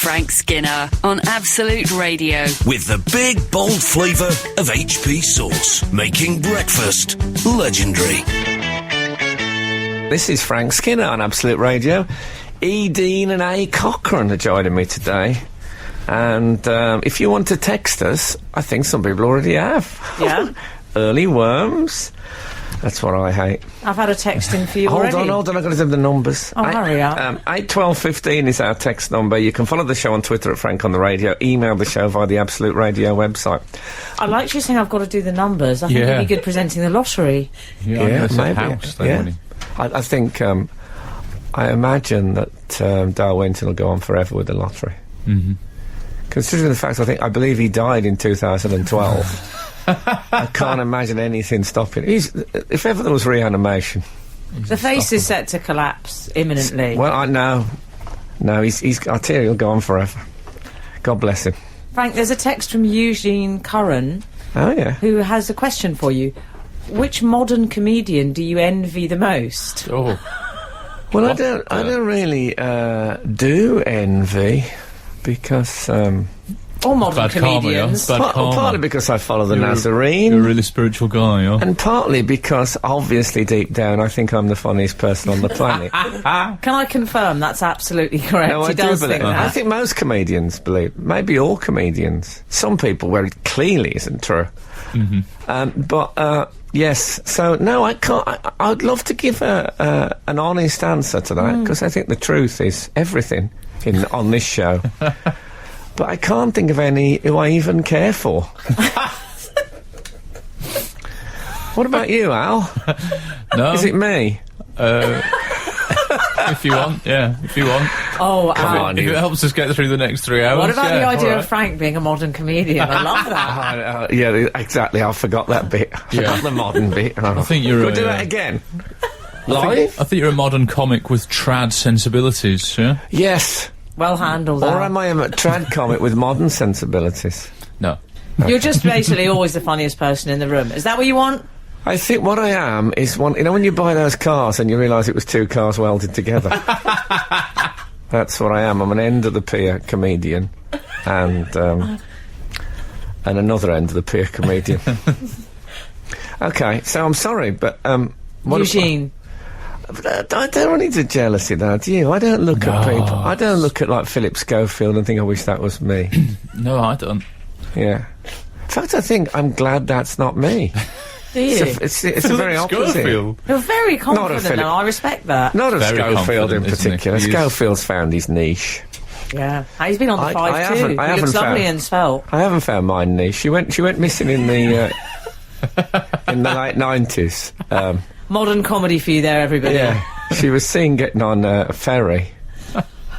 Frank Skinner on Absolute Radio. With the big, bold flavour of HP sauce, making breakfast legendary. This is Frank Skinner on Absolute Radio. E. Dean and A. Cochrane are joining me today. And if you want to text us, I think some people already have. Yeah? Early worms. That's what I hate. I've had a text in for you already. Hold on, I've got to do the numbers. Oh, hurry up. 8 12 15 is our text number. You can follow the show on Twitter at Frank on the Radio. Email the show via the Absolute Radio website. I like you saying I've got to do the numbers. I think it'd be good presenting the lottery. Yeah, maybe. I think, I imagine that Dale Winton will go on forever with the lottery. Mm-hmm. Considering the fact, I believe he died in 2012. I can't imagine anything stopping it. If ever there was reanimation... The face is set to collapse imminently. Well, I know. No, he's I tell you, he'll go on forever. God bless him. Frank, there's a text from Eugene Curran. Oh, yeah. Who has a question for you. Which modern comedian do you envy the most? Oh. Well, I don't really do envy, because... All modern comedians. Partly because I follow the Nazarene. You're a really spiritual guy, yeah? And partly because, obviously, deep down, I think I'm the funniest person on the planet. Can I confirm that's absolutely correct? No, I do believe that. I think most comedians believe, maybe all comedians. Some people where it clearly isn't true. Mm-hmm. Yes, so, no, I can't... I'd love to give an honest answer to that, because I think the truth is everything on this show. But I can't think of any who I even care for. What about you, Al? No. Is it me? If you want, yeah, if you want. Oh, Al. If it helps us get through the next 3 hours. What about the idea right. of Frank being a modern comedian? I love that. Yeah, exactly. I forgot that bit. I forgot the modern bit. Oh. I think you're... We'll do that again. Live? I think you're a modern comic with trad sensibilities, yeah? Yes. Well handled. Or am I a trad comic with modern sensibilities? No. You're just basically always the funniest person in the room. Is that what you want? I think what I am is one... You know when you buy those cars and you realise it was two cars welded together? That's what I am. I'm an end-of-the-pier comedian and another end-of-the-pier comedian. OK, so I'm sorry, but... Eugene... I don't run into jealousy now, do you? I don't look at people. I don't look at, like, Philip Schofield and think, I wish that was me. No, I don't. Yeah. In fact, I think I'm glad that's not me. Do you? It's a very opposite. Schofield. You're very confident now, I respect that. Not of Very Schofield in confident, isn't he? particular. He is. Schofield's found his niche. Yeah. He's been on the I 5 too. He haven't looks lovely found- and svelte. I haven't found my niche. She went missing in the in the late 90s. Modern comedy for you there, everybody. Yeah. She was seen getting on a ferry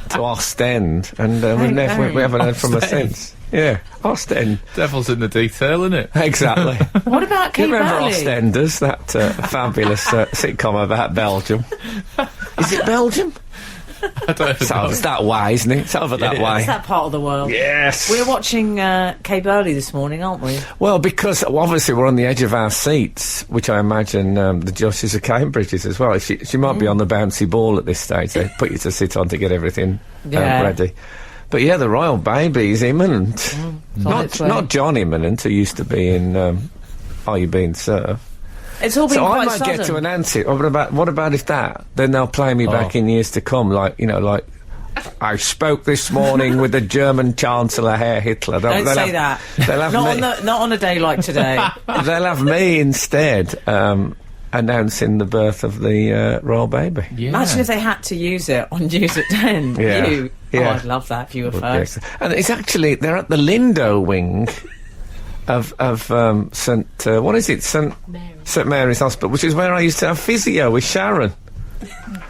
to Ostend, and we haven't heard from her since. Yeah, Ostend. Devil's in the detail, isn't it? Exactly. What about You Kate remember Burley? Ostenders, that fabulous sitcom about Belgium? Is it Belgium? I don't know. It's that way, isn't it? It's over that way. It's that part of the world. Yes. We're watching Kay Burley this morning, aren't we? Well, because obviously we're on the edge of our seats, which I imagine the Joshes of Cambridge is as well. She might be on the bouncy ball at this stage. They put you to sit on to get everything ready. But yeah, the royal baby is imminent. Not John Imminent, who used to be in Are You Being Served? It's all been So quite I might sudden. get to announce it. What about if that? Then they'll play me back in years to come, like I spoke this morning with the German Chancellor Herr Hitler. Don't say that. They'll have me. Not on a day like today. They'll have me instead announcing the birth of the royal baby. Yeah. Imagine if they had to use it on News at 10. Yeah. You. Yeah. Oh, I'd love that if you were first. Yes. And it's actually they're at the Lindo wing of St. What is it? St. Mary's Hospital, which is where I used to have physio with Sharon.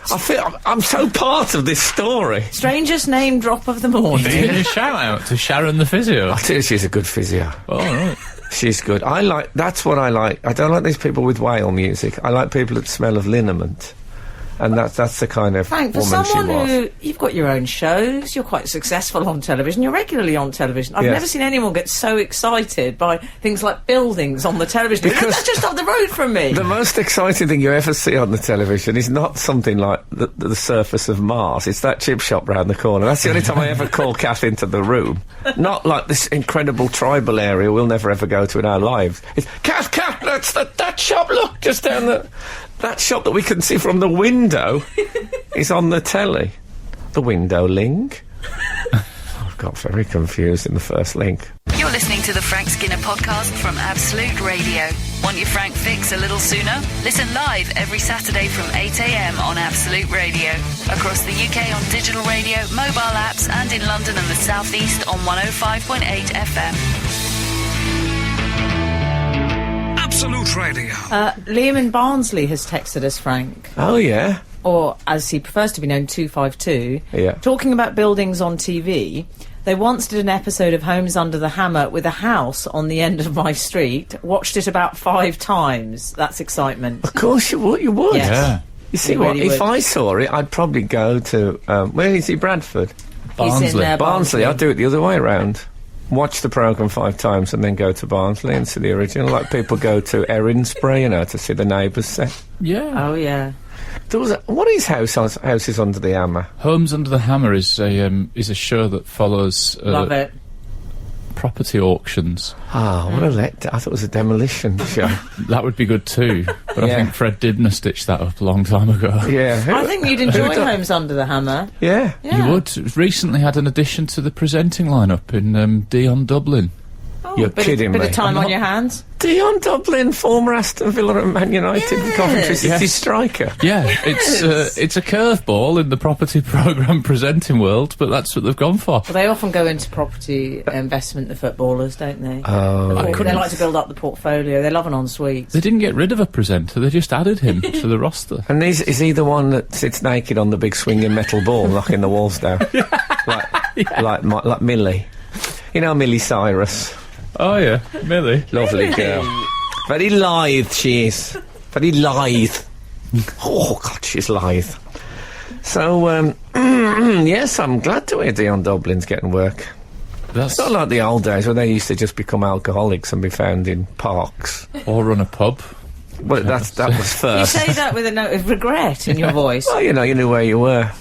I feel I'm so part of this story. Strangest name drop of the morning. A shout out to Sharon the physio. I tell you, she's a good physio. Oh, right. She's good. That's what I like. I don't like these people with whale music. I like people that smell of liniment. And that's the kind of Frank, for woman she someone was. who, you've got your own shows, you're quite successful on television, you're regularly on television. I've Yes. never seen anyone get so excited by things like buildings on the television. Because- That's just up the road from me. The most exciting thing you ever see on the television is not something like the surface of Mars. It's that chip shop round the corner. That's the only time I ever call Kath into the room. Not like this incredible tribal area we'll never ever go to in our lives. It's, Kath, that's that shop, look, just down the... That shop that we can see from the window is on the telly. The window link. I got very confused in the first link. You're listening to the Frank Skinner podcast from Absolute Radio. Want your Frank fix a little sooner? Listen live every Saturday from 8 a.m. on Absolute Radio. Across the UK on digital radio, mobile apps, and in London and the South East on 105.8 FM. Absolute Radio. Liam in Barnsley has texted us, Frank. Oh, yeah. Or, as he prefers to be known, 252. Yeah. Talking about buildings on TV, they once did an episode of Homes Under the Hammer with a house on the end of my street. Watched it about 5 times. That's excitement. Of course you would. Yes. Yeah. You see You what? really If would. I saw it, I'd probably go to... where is he? Bradford? He's in Barnsley. Barnsley. I'd do it the other way around. Watch the programme 5 times and then go to Barnsley and see the original. Like people go to Erinsborough, to see the Neighbours set. Yeah. Oh, yeah. There was what is Houses Under the Hammer? Homes Under the Hammer is a show that follows Love it. property auctions. Ah, what a let! I thought it was a demolition show. That would be good too. But Yeah. I think Fred Dibner stitched that up a long time ago. Yeah, I think you'd enjoy Homes Under the Hammer. yeah. Yeah. You would. Recently had an addition to the presenting lineup in Dion Dublin. Oh, You're bit kidding of, bit me. of time I'm on not- your hands. Dion Dublin, former Aston Villa and Man United and Coventry City Yes. striker. Yeah, it's a curveball in the property programme presenting world, but that's what they've gone for. Well, they often go into property investment, the footballers, don't they? Oh, They like to build up the portfolio. They love an ensuite. They didn't get rid of a presenter, they just added him to the roster. and is he the one that sits naked on the big swinging metal ball, knocking the walls down, like Millie? You know Millie Cyrus, Oh yeah, Millie. lovely girl, very lithe she is, very lithe. Oh God, she's lithe. So yes, I'm glad to hear Dion Dublin's getting work. That's It's not like the old days when they used to just become alcoholics and be found in parks. or run a pub. Well, that was You first. say that with a note of regret in your voice. Well, you knew where you were.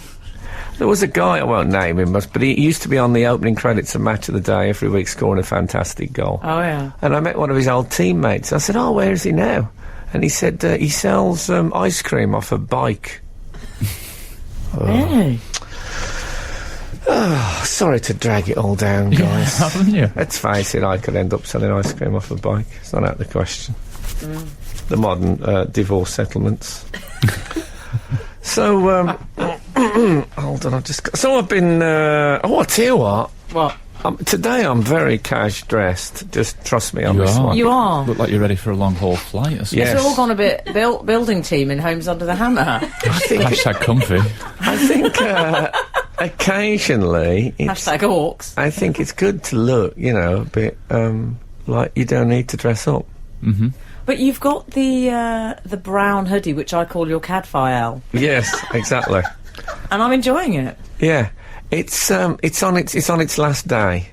There was a guy, I won't name him, but he used to be on the opening credits of Match of the Day every week, scoring a fantastic goal. Oh, yeah. And I met one of his old teammates. I said, "Oh, where is he now?" And he said, "He sells ice cream off a bike." Yeah. Oh, sorry to drag it all down, guys. Haven't you? Let's face it, I could end up selling ice cream off a bike. It's not out of the question. The modern divorce settlements. So, hold on, so I've been, I'll tell you what. What? Today I'm very cash dressed. Just trust me on You this are. one. You are. Look like you're ready for a long haul flight or something. Yes. It's all gone a bit building team in Homes Under the Hammer. I think, Hashtag comfy. I think occasionally, Hashtag Hawks. I think it's good to look, a bit like you don't need to dress up. Mm-hmm. But you've got the brown hoodie, which I call your Cadfael, Yes, exactly. and I'm enjoying it. Yeah, it's on its last day.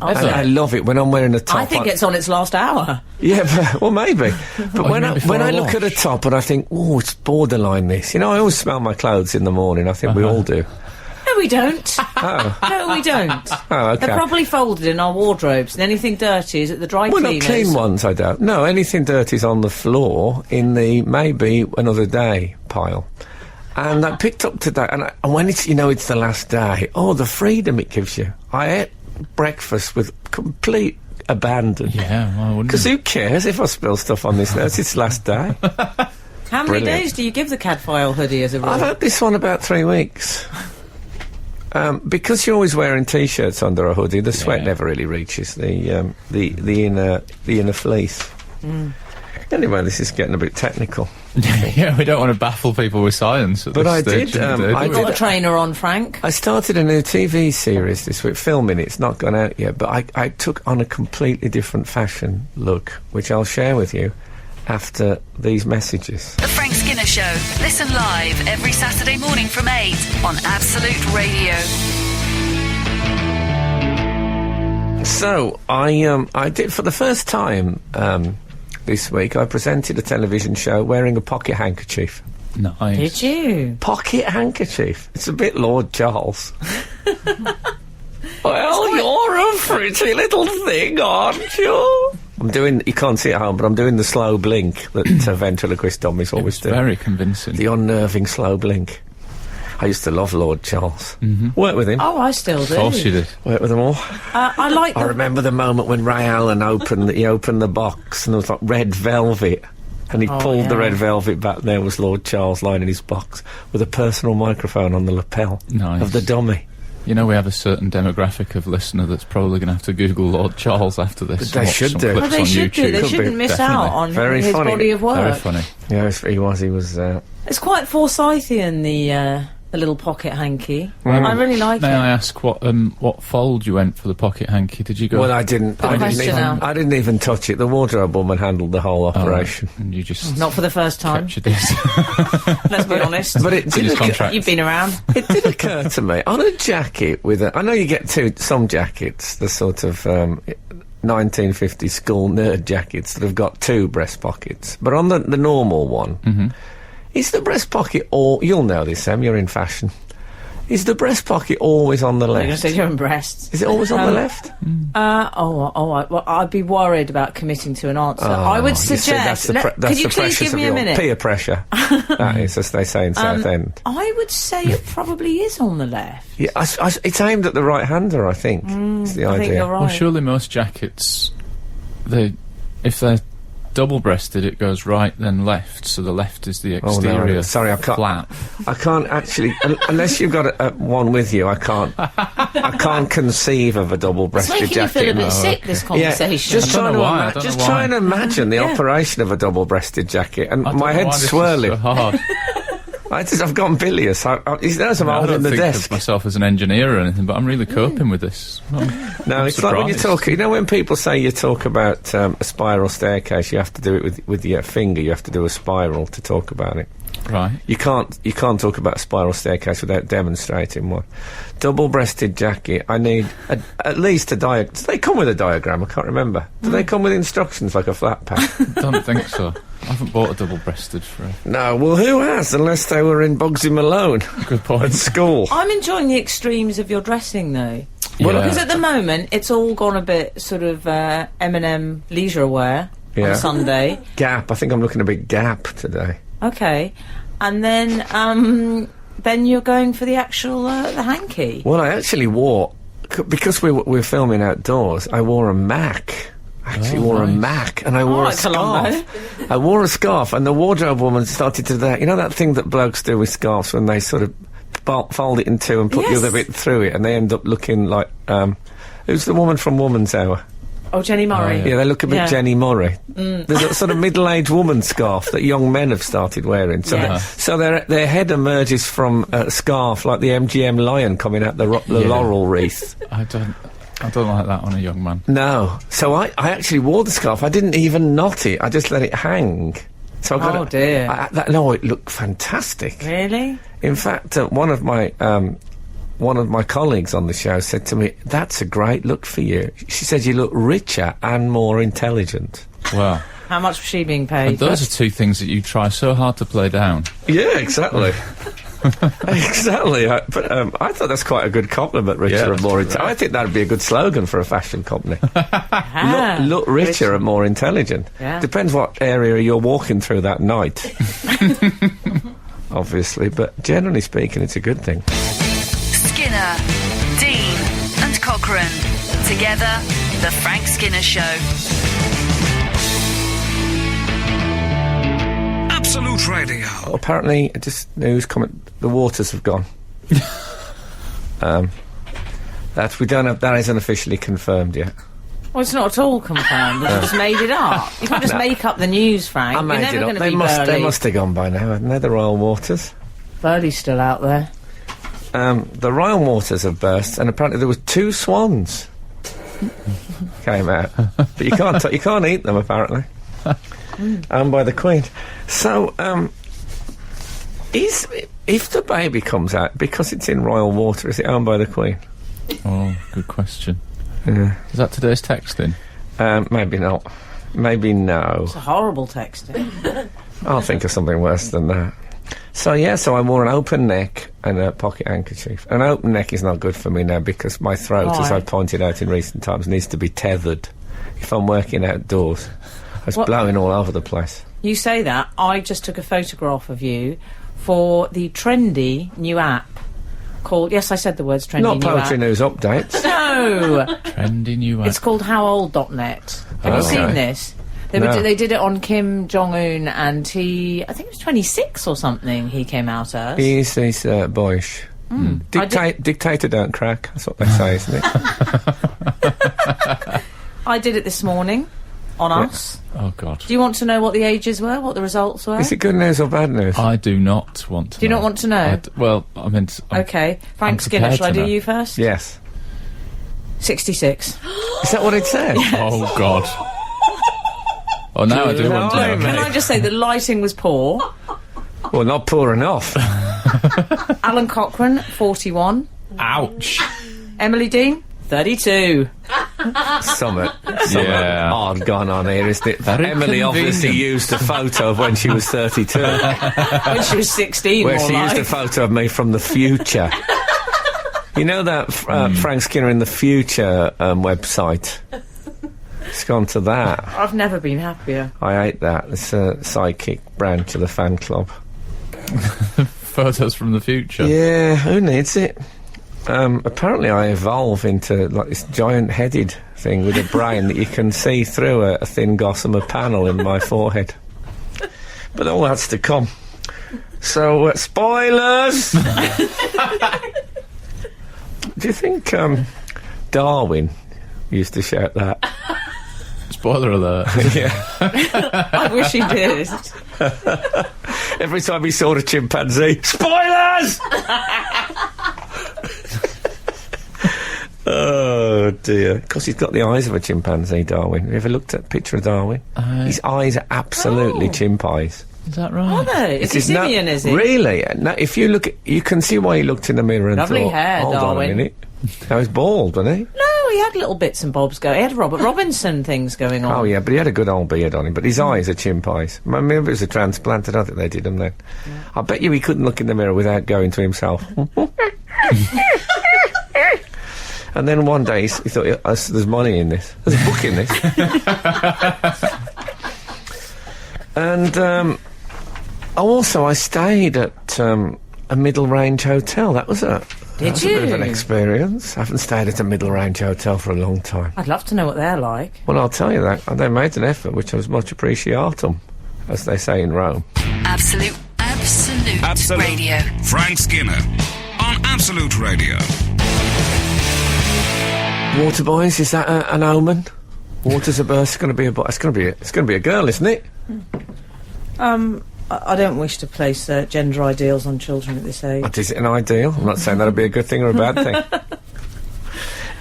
Is And it? I love it when I'm wearing a top. I think it's on its last hour. Yeah, but, well, maybe. But when you I mean before a look wash? at a top and I think, oh, it's borderline this. I always smell my clothes in the morning. I think we all do. No, we don't. Oh, No, we don't. oh, okay. They're properly folded in our wardrobes, and anything dirty is at the dry Well, not cleaners. clean ones, I don't. No, anything dirty's on the floor in the maybe another day pile. And I picked up today, and when it's it's the last day, the freedom it gives you. I ate breakfast with complete abandon. Yeah, why wouldn't Because you? who cares if I spill stuff on this now? It's its last day. How many Brilliant. days do you give the Cadfael hoodie as a rule? I've had this one about 3 weeks. Because you're always wearing t-shirts under a hoodie, the sweat Yeah. never really reaches the inner fleece. Anyway, this is getting a bit technical. Yeah, we don't want to baffle people with science. At But this I stage did, of the day, I do we? Got a did- trainer on, Frank. I started a new TV series this week, filming it. It's not gone out yet, but I took on a completely different fashion look, which I'll share with you after these messages. The Frank Skinner Show. Listen live every Saturday morning from 8 on Absolute Radio. So, I did, for the first time this week, I presented a television show wearing a pocket handkerchief. Nice. Did you? Pocket handkerchief. It's a bit Lord Charles. Well, you're a pretty little thing, aren't you? I'm doing, you can't see it at home, but I'm doing the slow blink that ventriloquist dummies always do. Very convincing. The unnerving slow blink. I used to love Lord Charles. Work with him. Oh, I still do. Of course you did. Work with them all. I like I remember the moment when Ray Allen opened the box and there was like red velvet. And he pulled the red velvet back, and there was Lord Charles lying in his box with a personal microphone on the lapel of the dummy. You know, we have a certain demographic of listener that's probably going to have to Google Lord Charles after this. But they should do. Well, they should do. They shouldn't miss out on his body of work. Very funny. Yeah, he was. It's quite Forsythian, the little pocket hanky. I really like it. May I ask what fold you went for the pocket hanky? Did you go? Well, I didn't even touch it. The wardrobe woman handled the whole operation. And you just not for the first time. Let's be honest. But it did. You've been around. It did occur to me on a jacket with I know you get some jackets, the sort of 1950 school nerd jackets that have got two breast pockets, but on the normal one. Is the breast pocket you'll know this, Sam, you're in fashion. Is the breast pocket always on the left? You're going to say your own breasts. Is it always on the left? Well, I'd be worried about committing to an answer. I would suggest... could you please give me a minute? Peer pressure. That is, as they say in Southend. I would say it probably is on the left. Yeah, it's aimed at the right-hander, I think. Is the idea. I think you're right. Well, surely most jackets, if they're double-breasted, it goes right then left, so the left is the exterior. No, sorry, I can't. Flap. I can't actually, unless you've got one with you. I can't conceive of a double-breasted jacket. It's making you feel a bit sick, this conversation. Yeah, just trying to imagine the operation of a double-breasted jacket, and my head's swirling. So hard. I've gone bilious. I'm holding the desk. I don't think of myself as an engineer or anything, but I'm really coping with this. No, it's like when you talk. You know, when people say you talk about a spiral staircase, you have to do it with your finger. You have to do a spiral to talk about it. Right. You can't talk about a spiral staircase without demonstrating one. Double-breasted jacket. I need at least a diagram. Do they come with a diagram? I can't remember. Do they come with instructions like a flat pack? Don't think so. I haven't bought a double-breasted for a... No, well, who has? Unless they were in Bugsy Malone. Good point. At school. I'm enjoying the extremes of your dressing, though. Well, because at the moment, it's all gone a bit sort of M&M leisure wear on Sunday. Gap. I think I'm looking a bit Gap today. Okay. And then you're going for the actual the hanky. Well, I actually wore... Because we're filming outdoors, I wore a Mac. I actually wore a Mac, and I wore a scarf. I wore a scarf, and the wardrobe woman started to do, you know that thing that blokes do with scarves when they sort of fold it in two and put the other bit through it, and they end up looking like, who's the woman from Woman's Hour? Oh, Jenny Murray. Yeah, they look a bit Jenny Murray. There's a sort of middle-aged woman scarf that young men have started wearing. So their head emerges from a scarf like the MGM lion coming out the laurel wreath. I don't like that on a young man. No. So I actually wore the scarf. I didn't even knot it. I just let it hang. So I got dear. It looked fantastic. Really? In fact, one of my colleagues on the show said to me, "That's a great look for you." She said, "You look richer and more intelligent." Wow. How much was she being paid? And those are two things that you try so hard to play down. Yeah, exactly. Exactly. I thought that's quite a good compliment, richer and more intelligent. I think that would be a good slogan for a fashion company. Look richer and more intelligent. Yeah. Depends what area you're walking through that night. Obviously, but generally speaking, it's a good thing. Skinner, Dean and Cochrane. Together, The Frank Skinner Show. Absolute Radio. Apparently, just news comment, the waters have gone. That isn't officially confirmed yet. Well, it's not at all confirmed. You've just made it up. You can't just make up the news, Frank. I made You're never it up. They must have gone by now, haven't they? The Royal Waters. Burley's still out there. The Royal Waters have burst, and apparently there were 2 swans came out, but you can't eat them apparently. Owned by the Queen. So If the baby comes out, because it's in royal water, is it owned by the Queen? Oh, good question. Yeah. Is that today's text then? Maybe not. Maybe no. It's a horrible texting. I'll think of something worse than that. So I wore an open neck and a pocket handkerchief. An open neck is not good for me now because my throat, as I've pointed out in recent times, needs to be tethered. If I'm working outdoors, it's blowing all over the place. You say that. I just took a photograph of you for the trendy new app called... Yes, I said the words trendy Not new app. Poetry News Updates. No! Trendy new app. It's called howold.net. Have you seen this? They did it on Kim Jong-un, and I think it was 26 or something he came out as. He's boyish. Dictator don't crack, that's what they say, isn't it? I did it this morning on us. Oh, God. Do you want to know what the ages were, what the results were? Is it good news or bad news? I do not want to know. Do you not want to know? I meant... OK. Frank Skinner, shall I do you first? Yes. 66. Is that what it said? Oh, God. Oh, now I do want to know. Can I just say the lighting was poor? Well, not poor enough. Alan Cochrane, 41. Ouch. Emily Dean, 32. Something odd gone on here, isn't it? Very Emily obviously used a photo of when she was 32. When she was 16, where she used a photo of me from the future. You know that Frank Skinner in the Future website? It's gone to that. I've never been happier. I hate that. It's a sidekick branch of the fan club. Photos from the future. Yeah, who needs it? Apparently I evolve into like this giant-headed thing with a brain that you can see through a thin gossamer panel in my forehead. But all that's to come. So, spoilers! Do you think Darwin used to shout that? Spoiler alert. Yeah. I wish he did. Every time he saw a chimpanzee, spoilers! Oh dear. Because he's got the eyes of a chimpanzee, Darwin. Have you ever looked at a picture of Darwin? His eyes are absolutely chimp eyes. Is that right? Are they? Is he simian, is he? Really? Now, if you look at... You can see why he looked in the mirror and Lovely thought... hair, hold Darwin. on a minute. Now he's bald, wasn't he? No, he had little bits and bobs going. He had Robert Robinson things going on. Oh, yeah, but he had a good old beard on him. But his eyes are chimp eyes. Maybe it was a transplant. I don't think they did them then. Yeah. I bet you he couldn't look in the mirror without going to himself. And then one day he thought, there's money in this. There's a book in this. And also I stayed at a middle-range hotel. That was a bit of an experience. I haven't stayed at a middle-range hotel for a long time. I'd love to know what they're like. Well, I'll tell you that. They made an effort, which was much appreciatum, as they say in Rome. Absolute Radio. Frank Skinner on Absolute Radio. Water boys, is that an omen? Water's a burst. It's going to be it's going to be a girl, isn't it? I don't wish to place gender ideals on children at this age. But is it an ideal? I'm not saying that'd be a good thing or a bad thing.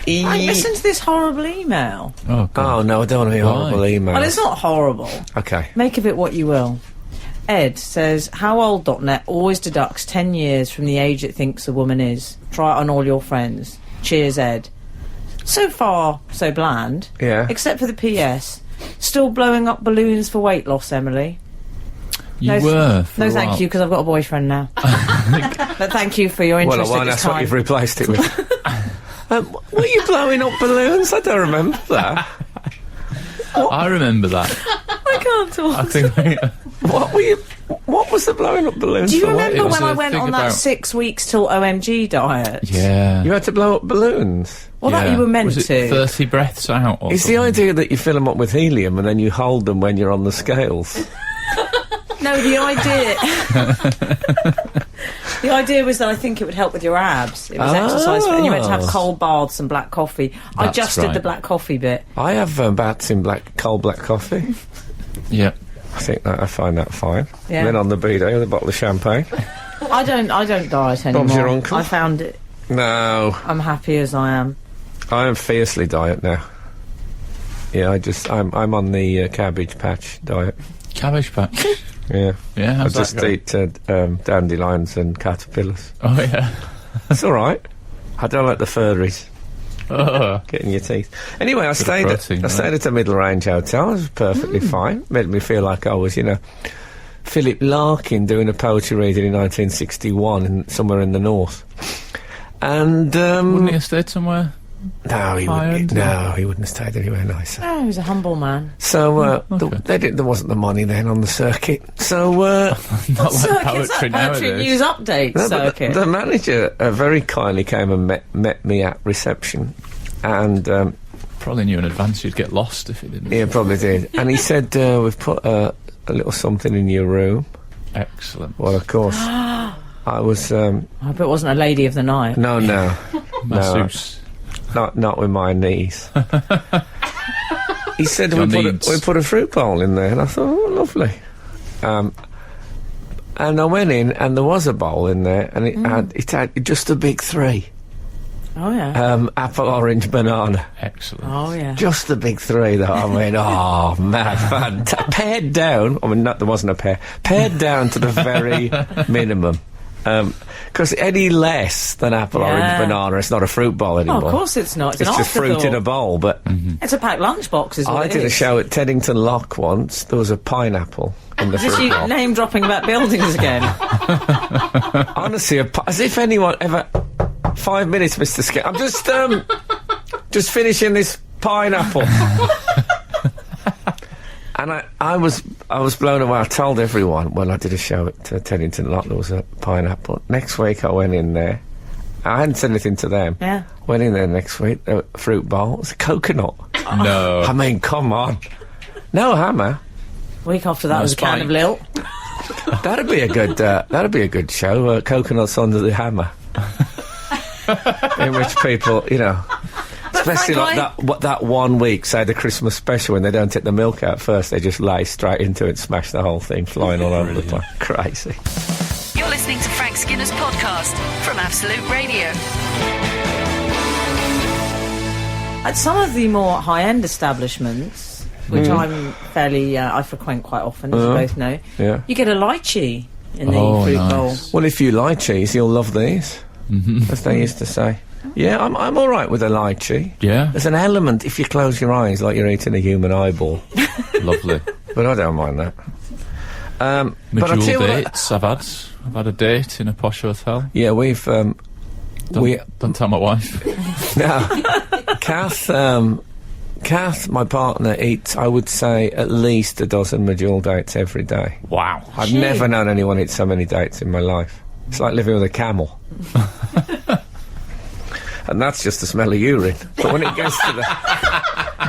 Listen to this horrible email. Oh, God. Oh, no, I don't want to hear horrible email. Well, it's not horrible. Okay. Make of it what you will. Ed says, howold.net always deducts 10 years from the age it thinks a woman is. Try it on all your friends. Cheers, Ed. So far, so bland. Yeah. Except for the PS. Still blowing up balloons for weight loss, Emily. You were. No, thank you, because I've got a boyfriend now. But thank you for your interest. Well, that's what you've replaced it with. Were you blowing up balloons? I don't remember that. I remember that. I can't talk. I think. What was the blowing up balloons? Do you for? remember when I went on that 6 weeks till OMG diet? Yeah. You had to blow up balloons? Well, that you were meant was it to. 30 breaths out or It's something? the idea that you fill them up with helium and then you hold them when you're on the scales. No, the idea... The idea was that I think it would help with your abs. It was exercise, and you meant to have cold baths and black coffee. I just did the black coffee bit. I have baths in cold black coffee. Yeah. I find that fine. Yeah. And then on the bidet with a bottle of champagne. I don't diet anymore. Bob's your uncle? I found it. No. I'm happy as I am. I am fiercely diet now. Yeah, I'm on the Cabbage Patch diet. Cabbage Patch. Yeah. Yeah, I how's that just going? eat dandelions and caterpillars. Oh, yeah. It's all right. I don't like the furries Oh. getting your teeth. Anyway, I stayed protein, at a middle range hotel. It was perfectly fine. Made me feel like I was, Philip Larkin doing a poetry reading in 1961 somewhere in the north. And Wouldn't he have stayed somewhere? no, he wouldn't have stayed anywhere nicer. Oh, he was a humble man. So okay. there wasn't the money then on the circuit. So Not like Circuit's poetry that poetry nowadays. news update no, but circuit. the manager very kindly came and met me at reception, and Probably knew in advance you'd get lost if he didn't. he probably did. And he said, "We've put a little something in your room." Excellent. Well, of course, I was I hope it wasn't a lady of the night. no, Masseuse. not with my knees. He said Your we needs. put a fruit bowl in there, and I thought, oh, lovely. And I went in, and there was a bowl in there, and it had just a big 3. Oh, yeah. Apple, orange, banana. Excellent. Oh, yeah. Just the big 3, though. I mean, oh, man. Pared down. I mean, there wasn't a pair. Pared down to the very minimum. Because any less than apple, orange, banana, it's not a fruit bowl Oh, anymore. of course it's not. It's an just fruit in a afterthought. bowl, but... It's a packed lunchbox, is what I it did a is. show at Teddington Lock once. There was a pineapple in the Just fruit you bowl. name dropping about buildings again. Honestly, as if anyone ever... 5 minutes, Mr. Skip. I'm just finishing this pineapple. And I was blown away. I told everyone when I did a show at Teddington Lock there was a pineapple. Next week I went in there. I hadn't said anything to them. Yeah. Went in there next week, a fruit bowl. It was a coconut. No. I mean, come on. No hammer. Week after that No was a can spike. of Lilt. That'd be a good show. Coconuts under the hammer. In which people, especially like that 1 week, say the Christmas special, when they don't take the milk out first, they just lay straight into it, smash the whole thing, flying all over the place. Crazy. You're listening to Frank Skinner's podcast from Absolute Radio. At some of the more high-end establishments, which I frequent quite often, as you both know, Yeah. you get a lychee in the Oh, fruit nice. bowl. Well, if you like cheese, you'll love these, as they used to say. Yeah, I'm all right with a lychee. Yeah. There's an element, if you close your eyes, like you're eating a human eyeball. Lovely. But I don't mind that. But I tell you Medjool what, dates. I've had a date in a posh hotel. yeah, we've Don't tell my wife. now, Kath, my partner, eats, I would say, at least a dozen Medjool dates every day. Wow. I've Gee. never known anyone eat so many dates in my life. It's like living with a camel. And that's just the smell of urine. But when it gets to the...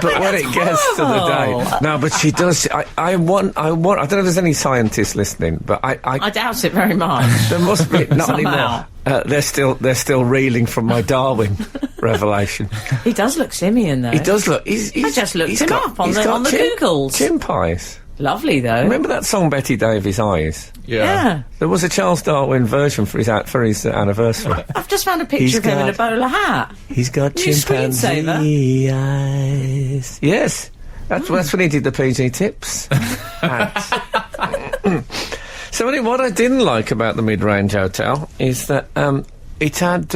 But when it gets to the date... No, but she does... I want... I don't know if there's any scientists listening, but I doubt it very much. there must be... Not Somehow. anymore. They're still reeling from my Darwin revelation. He does look simian, though. He does look... I just looked him up on the Googles. Chin pies. Lovely, though. Remember that song Betty Davis Eyes? Yeah. There was a Charles Darwin version for his anniversary. I've just found a picture He's of him in a got- bowler hat. He's got You chimpanzee eyes. Yes, that's when he did the PG Tips ads. So anyway, what I didn't like about the mid-range hotel is that it had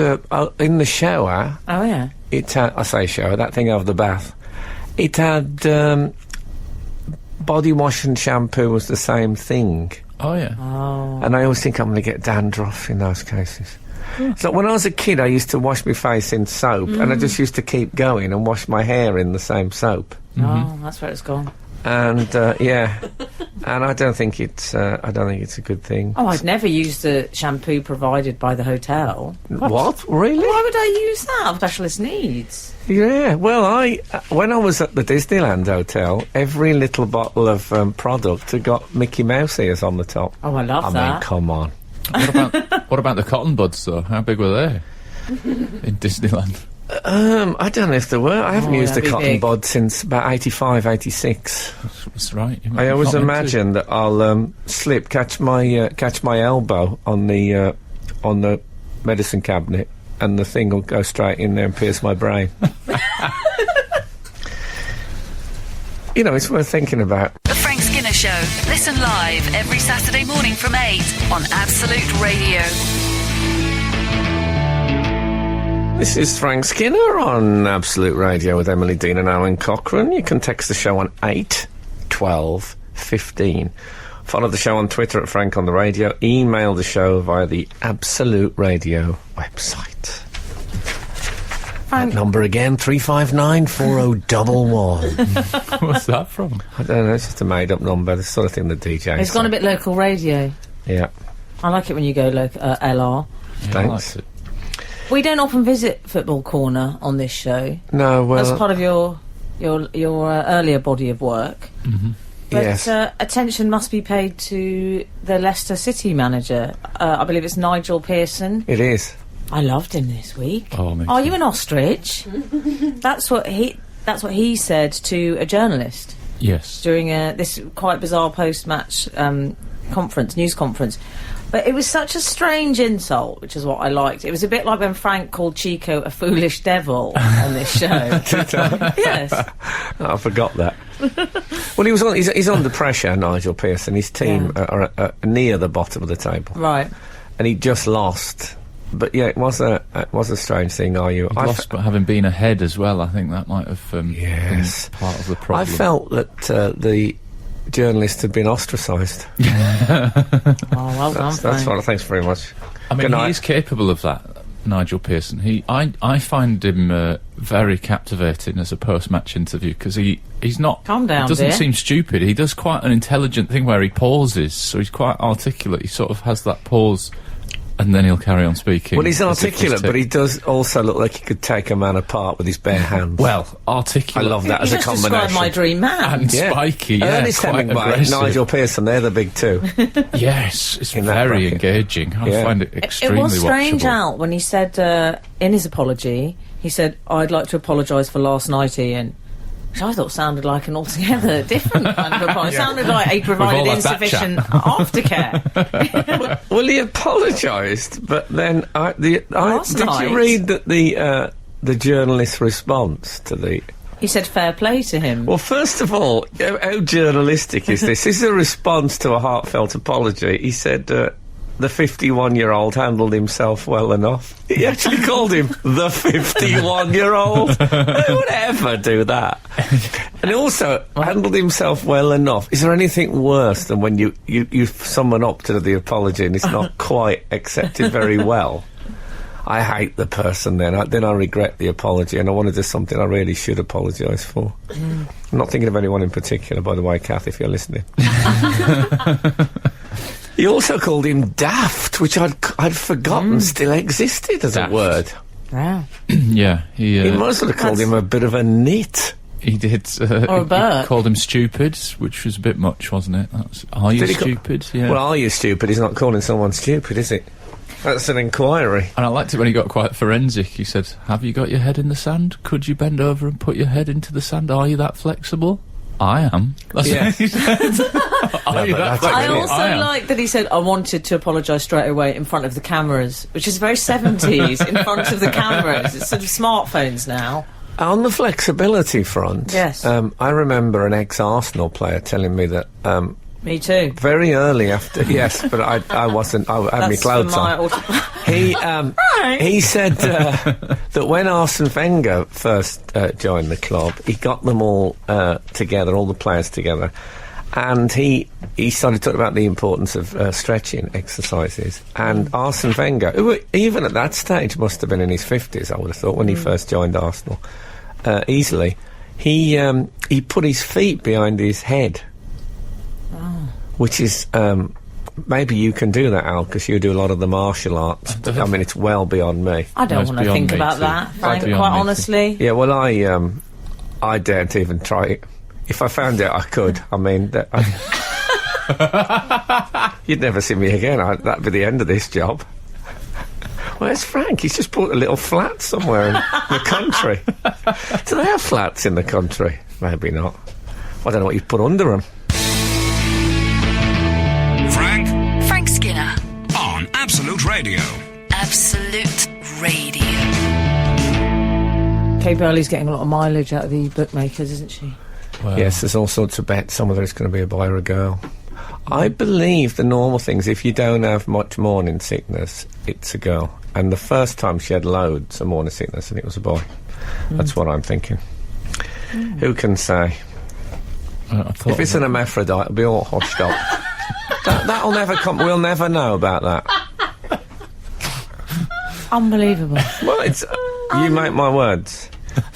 in the shower. Oh, yeah. It had, I say shower, that thing over the bath. It had body wash and shampoo was the same thing. Oh, yeah. Oh. And I always think I'm going to get dandruff in those cases. So when I was a kid, I used to wash my face in soap, and I just used to keep going and wash my hair in the same soap. Oh, that's where it's gone. And yeah, and I don't think it's a good thing. Oh, I'd never use the shampoo provided by the hotel. What? Really? Why would I use that? I have specialist needs. Yeah. Well, when I was at the Disneyland Hotel, every little bottle of product had got Mickey Mouse ears on the top. Oh, I love I that. mean, come on. What about the cotton buds, though? How big were they in Disneyland? I don't know if there were. I haven't used a that'd be cotton big. bud since about 85, 86. That's right. You might I be always not meant to. imagine that I'll catch my elbow on the medicine cabinet, and the thing will go straight in there and pierce my brain. It's worth thinking about. The Frank Skinner show. Listen live every Saturday morning from 8 on Absolute Radio. This is Frank Skinner on Absolute Radio with Emily Dean and Alan Cochrane. You can text the show on 8 12 15. Follow the show on Twitter at Frank on the Radio. Email the show via the Absolute Radio website. That number again, 359-4011. What's that from? I don't know, it's just a made-up number, the sort of thing the DJ It's gone a bit local radio. Yeah. I like it when you go LR. Yeah, Thanks. I liked it. We don't often visit Football Corner on this show. No, well... That's part of your earlier body of work. Mm-hmm. But Yes. attention must be paid to the Leicester City manager. I believe it's Nigel Pearson. It is. I loved him this week. Oh, me Are too. you an ostrich? That's what he said to a journalist Yes. during this quite bizarre post-match news conference. But it was such a strange insult, which is what I liked. It was a bit like when Frank called Chico a foolish devil on this show. Yes. I forgot that. Well, he's under pressure, Nigel Pearson. His team are near the bottom of the table. Right. And he just lost. But yeah, it was a strange thing. Lost, but having been ahead as well, I think that might have Yes. been part of the problem. I felt that the journalist had been ostracised. Oh, well done, That's Frank. what. Thanks very much. I mean, Good night. he's capable of that, Nigel Pearson. I find him very captivating as a post-match interview because he's not. Calm down, He doesn't dear. seem stupid. He does quite an intelligent thing where he pauses, so he's quite articulate. He sort of has that pause, and then he'll carry on speaking. Well, he's as if articulate, but he does also look like he could take a man apart with his bare hands. well I articulate. love that You as a just combination. described my dream man. And spiky, yeah, Ernest quite Hemingway, aggressive. Nigel Pearson, they're the big two. Yes, it's In that very bracket. engaging. I Yeah. find it It extremely was strange, watchable. Al, when he said in his apology, he said, "I'd like to apologise for last night, Ian." Which I thought sounded like an altogether different kind of apology. It sounded like he provided all had that insufficient aftercare. Well, he apologised, but then Last did night. you read that the journalist's response to the? He said fair play to him. Well, first of all, how journalistic is this? This is a response to a heartfelt apology. He said the 51-year-old handled himself well enough. He actually called him the 51-year-old. Who would ever do that? And also, handled himself well enough. Is there anything worse than when you summon up to the apology and it's not quite accepted very well? I hate the person then. Then I regret the apology and I want to do something I really should apologise for. I'm not thinking of anyone in particular, by the way, Kath, if you're listening. He also called him daft, which I'd forgotten still existed as Daft. a word. Wow. Yeah, He must have called him a bit of a nit. He did. Or a bird. He called him stupid, which was a bit much, wasn't it? Are you Did he stupid? Yeah. Well, are you stupid? He's not calling someone stupid, is it? That's an inquiry. And I liked it when he got quite forensic. He said, "Have you got your head in the sand? Could you bend over and put your head into the sand? Are you that flexible?" I am. That's Yeah. what he said. Are you but that that's I flexible? also am. like that he said, I wanted to apologise straight away in front of the cameras, which is very 70s, in front of the cameras. It's sort of smartphones now. On the flexibility front, Yes. I remember an ex-Arsenal player telling me that Me too. very early after... yes, but I wasn't... I had my That's clothes for my on. Right. He said that when Arsene Wenger first joined the club, he got them all together, all the players together, and he started talking about the importance of stretching exercises. And Arsene Wenger, who even at that stage must have been in his 50s, I would have thought, when he first joined Arsenal, easily, he put his feet behind his head, which is... maybe you can do that, Al, because you do a lot of the martial arts. But, I mean, it's well beyond me. I don't That's want to beyond think me about too. that, Frank, beyond quite me too. honestly. Yeah, well, I daren't even try it. If I found it, I could. I mean, you'd never see me again. That'd be the end of this job. Where's Frank? He's just bought a little flat somewhere in the country. Do they have flats in the country? Maybe not. I don't know what you put under them. Frank Skinner. on Absolute Radio. Absolute Radio. Kay Burley's getting a lot of mileage out of the bookmakers, isn't she? Wow. Yes, there's all sorts of bets on whether it's going to be a boy or a girl. I believe the normal things, if you don't have much morning sickness, it's a girl. And the first time she had loads of morning sickness and it was a boy. That's what I'm thinking. Who can say? I thought If it's an hermaphrodite, it'll be all hoshed up. That'll never come. We'll never know about that. Unbelievable. Well, it's... you make my words.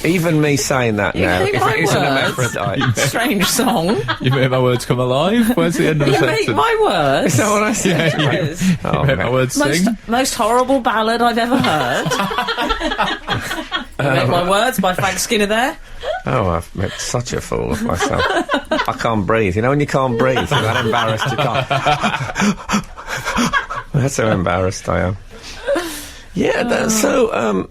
Even me saying that You now, make if my it is an words. hermaphrodite... Strange song. You made my words come alive. Where's the end of the You sentence? make my words. Is that what I said? Yes. You Oh, made my man. words sing. Most horrible ballad I've ever heard. You make my words by Frank Skinner there. Oh, I've made such a fool of myself. I can't breathe. You know when you can't breathe? You're that embarrassed you can't... That's how embarrassed I am. Yeah, so,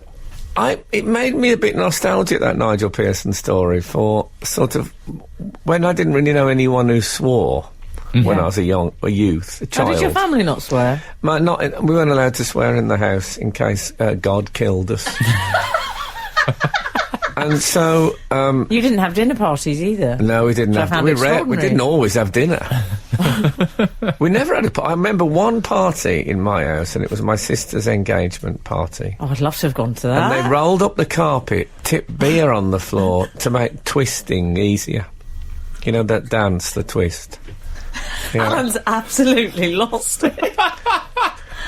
it made me a bit nostalgic, that Nigel Pearson story, for sort of... when I didn't really know anyone who swore when I was a youth, a How child. did your family not swear? We weren't allowed to swear in the house in case God killed us. And so... You didn't have dinner parties either. no, we didn't I have... found We extraordinary. didn't always have dinner. We never had a... I remember one party in my house, and it was my sister's engagement party. Oh, I'd love to have gone to that. And they rolled up the carpet, tipped beer on the floor to make twisting easier. You know that dance, the twist? Yeah. Alan's absolutely lost it.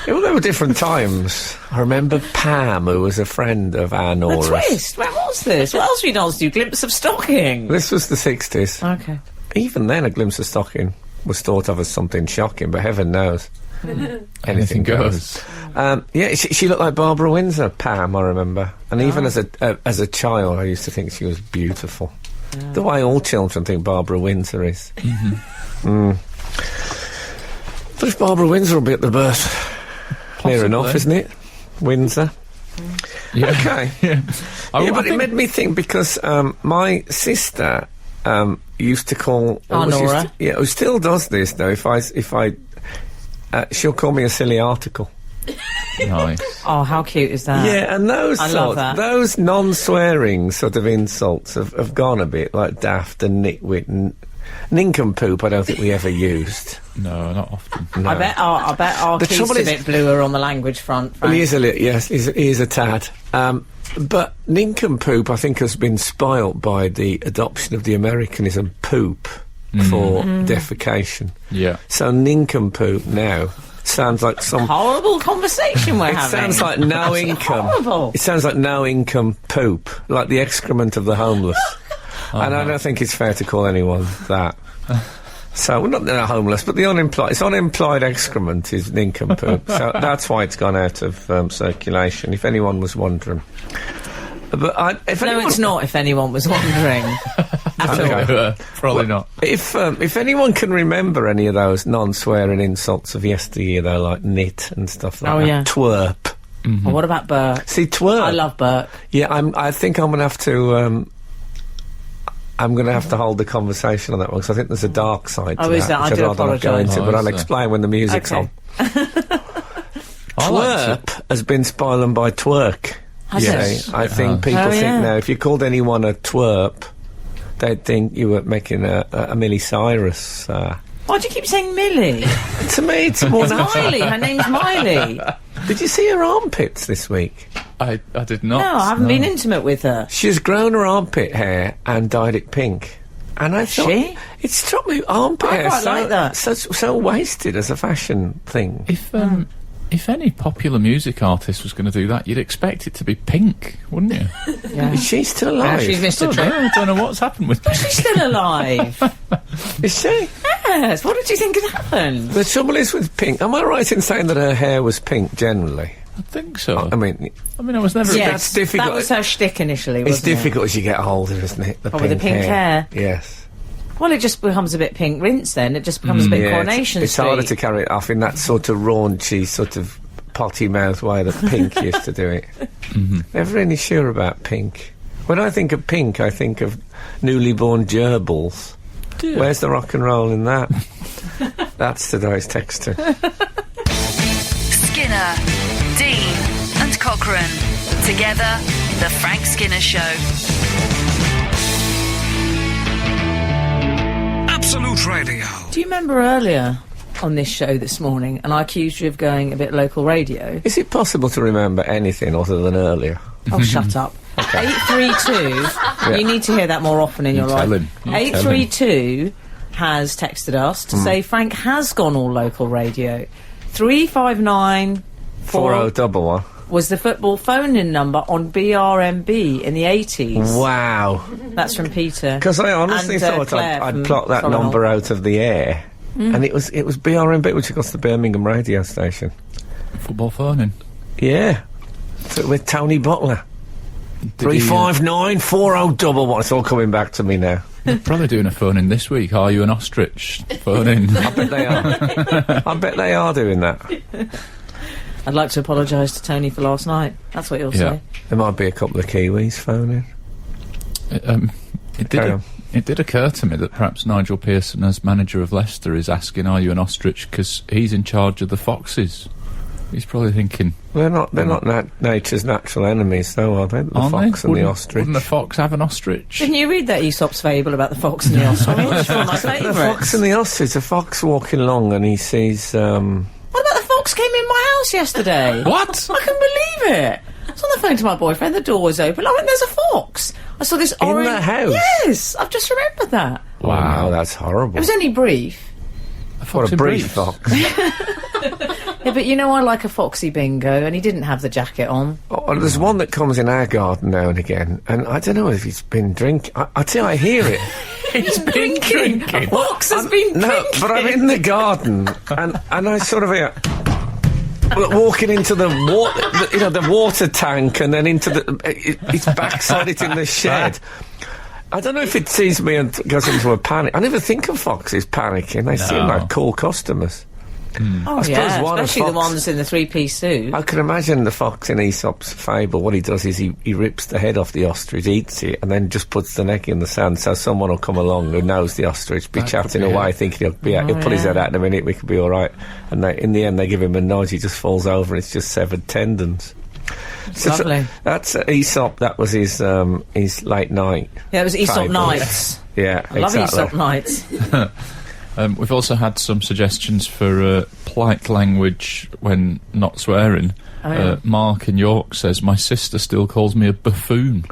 Well, there were different times. I remember Pam, who was a friend of our The Nora's. twist? When was this? What else have you danced to? Glimpse of stocking? This was the 60s. Okay. Even then, a glimpse of stocking was thought of as something shocking, but heaven knows. Anything goes. Yeah, she looked like Barbara Windsor, Pam, I remember. And even as a child, I used to think she was beautiful. The way all children think Barbara Windsor is. But Barbara Windsor will be at the birth. Near enough, isn't it? Windsor. Yeah. Okay. Yeah. Yeah, but it made me think because my sister used to call... Nora. who still does this, though, if I she'll call me a silly article. Nice. Oh, how cute is that? Yeah, and those I love that. those non-swearing sort of insults have gone a bit like daft and nitwit and nincompoop. I don't think we ever used. No, not often. No. I bet our The Keith's trouble a is- bit bluer on the language front, Well, Frank. he is a little, yes, he is a tad. But nincompoop, I think, has been spoilt by the adoption of the Americanism poop for defecation. Yeah. So nincompoop now sounds like some... Horrible conversation we're It having. sounds like no income. horrible. It sounds like no income poop, like the excrement of the homeless. And I don't think it's fair to call anyone that. So, well, not the homeless, but the unemployed. It's unemployed excrement is nincompoop. So that's why it's gone out of circulation, if anyone was wondering. But No, it's not, if anyone was wondering. At all. Okay. Probably not. If anyone can remember any of those non-swearing insults of yesteryear, though, like nit and stuff like Oh, that. yeah. Twerp. Oh, what about Burke? See, twerp. I love Burke. Yeah, I think I'm going to have to... I'm going to have to hold the conversation on that one, because I think there's a dark side to Oh, that, is that? I which do I'd rather not go apologise. into, but Oh, I'll is there? explain when the music's Okay. on. I like Twerp has been spoiling by twerk. Has you it? see. I think people Oh, think yeah. now, if you called anyone a twerp, they'd think you were making a Miley Cyrus. Why do you keep saying Millie? To me, it's more It's Miley. Her name's Miley. Did you see her armpits this week? I did not. No, I haven't been intimate with her. She's grown her armpit hair and dyed it pink. And I thought, She? it struck me, armpit I hair quite like that. so wasted as a fashion thing. If any popular music artist was going to do that, you'd expect it to be pink, wouldn't you? Yeah. Is she still Yeah, alive? she's missed a trick. I don't know what's happened with pink. She's still alive. Is she? Yes. What did you think had happened? The trouble is with pink, am I right in saying that her hair was pink generally? I think so. I mean, I was never... Yes, that's difficult. That was her shtick initially, it's wasn't it? difficult as you get older, isn't it? Oh, with the pink hair. Yes. Well, it just becomes a bit pink rinse then. It just becomes a bit Yeah, Coronation it's Street. harder to carry it off in that sort of raunchy, sort of potty mouth way that Pink used to do it. Never really sure about Pink. When I think of Pink, I think of newly born gerbils. Dear. Where's the rock and roll in that? That's today's texture. Skinner, Dean, and Cochrane. Together, The Frank Skinner Show. Absolute Radio. Do you remember earlier on this show this morning, and I accused you of going a bit local radio? Is it possible to remember anything other than earlier? Oh, shut up. 832, you need to hear that more often in your life. 832 has texted us to say Frank has gone all local radio. 359 4011 was the football phone-in number on BRMB in the 80s. Wow. That's from Peter. Because I honestly thought I'd plot that number out of the air. And it was BRMB, which of course the Birmingham radio station. Football phone-in. Yeah. So with Tony Butler. 359 4011. It's all coming back to me now. Probably doing a phone-in this week. Are you an ostrich? Phone-in. I bet they are. I bet they are doing that. I'd like to apologise to Tony for last night. That's what you'll say. There might be a couple of Kiwis phoning. It did occur to me that perhaps Nigel Pearson, as manager of Leicester, is asking, "Are you an ostrich?" Because he's in charge of the foxes. He's probably thinking they're not nature's natural enemies, though, are they? The fox and the ostrich. Wouldn't the fox have an ostrich? Didn't you read that Aesop's fable about the fox and the ostrich? It's one of my favourites. The fox and the ostrich. A fox walking along and he sees. What about the fox came in my house yesterday? What? I couldn't believe it. I was on the phone to my boyfriend. The door was open. I went, "There's a fox." I saw this orange. In the house? Yes, I've just remembered that. Wow, that's horrible. It was only brief. What a brief fox. Yeah, but you know, I like a foxy bingo, and he didn't have the jacket on. Oh, there's one that comes in our garden now and again, and I don't know if he's been drinking. I tell you, I hear it. He's been drinking. A fox has been drinking. No, but I'm in the garden, and I sort of hear walking into the water, the water tank, and then into his backside it in the shed. I don't know if it sees me and goes into a panic. I never think of foxes panicking. They seem like cool customers. Oh, yeah, especially the ones in the three-piece suit. I can imagine the fox in Aesop's fable. What he does is he rips the head off the ostrich, eats it, and then just puts the neck in the sand, so someone will come along who knows the ostrich, be chatting away, thinking he'll pull his head out in a minute, we could be all right. And in the end, they give him a nudge, he just falls over, and it's just severed tendons. Lovely. That's Aesop. That was his late night. Yeah, it was Aesop fable. Nights. Yeah, I love Aesop Nights. We've also had some suggestions for polite language when not swearing. Mark in York says, "My sister still calls me a buffoon."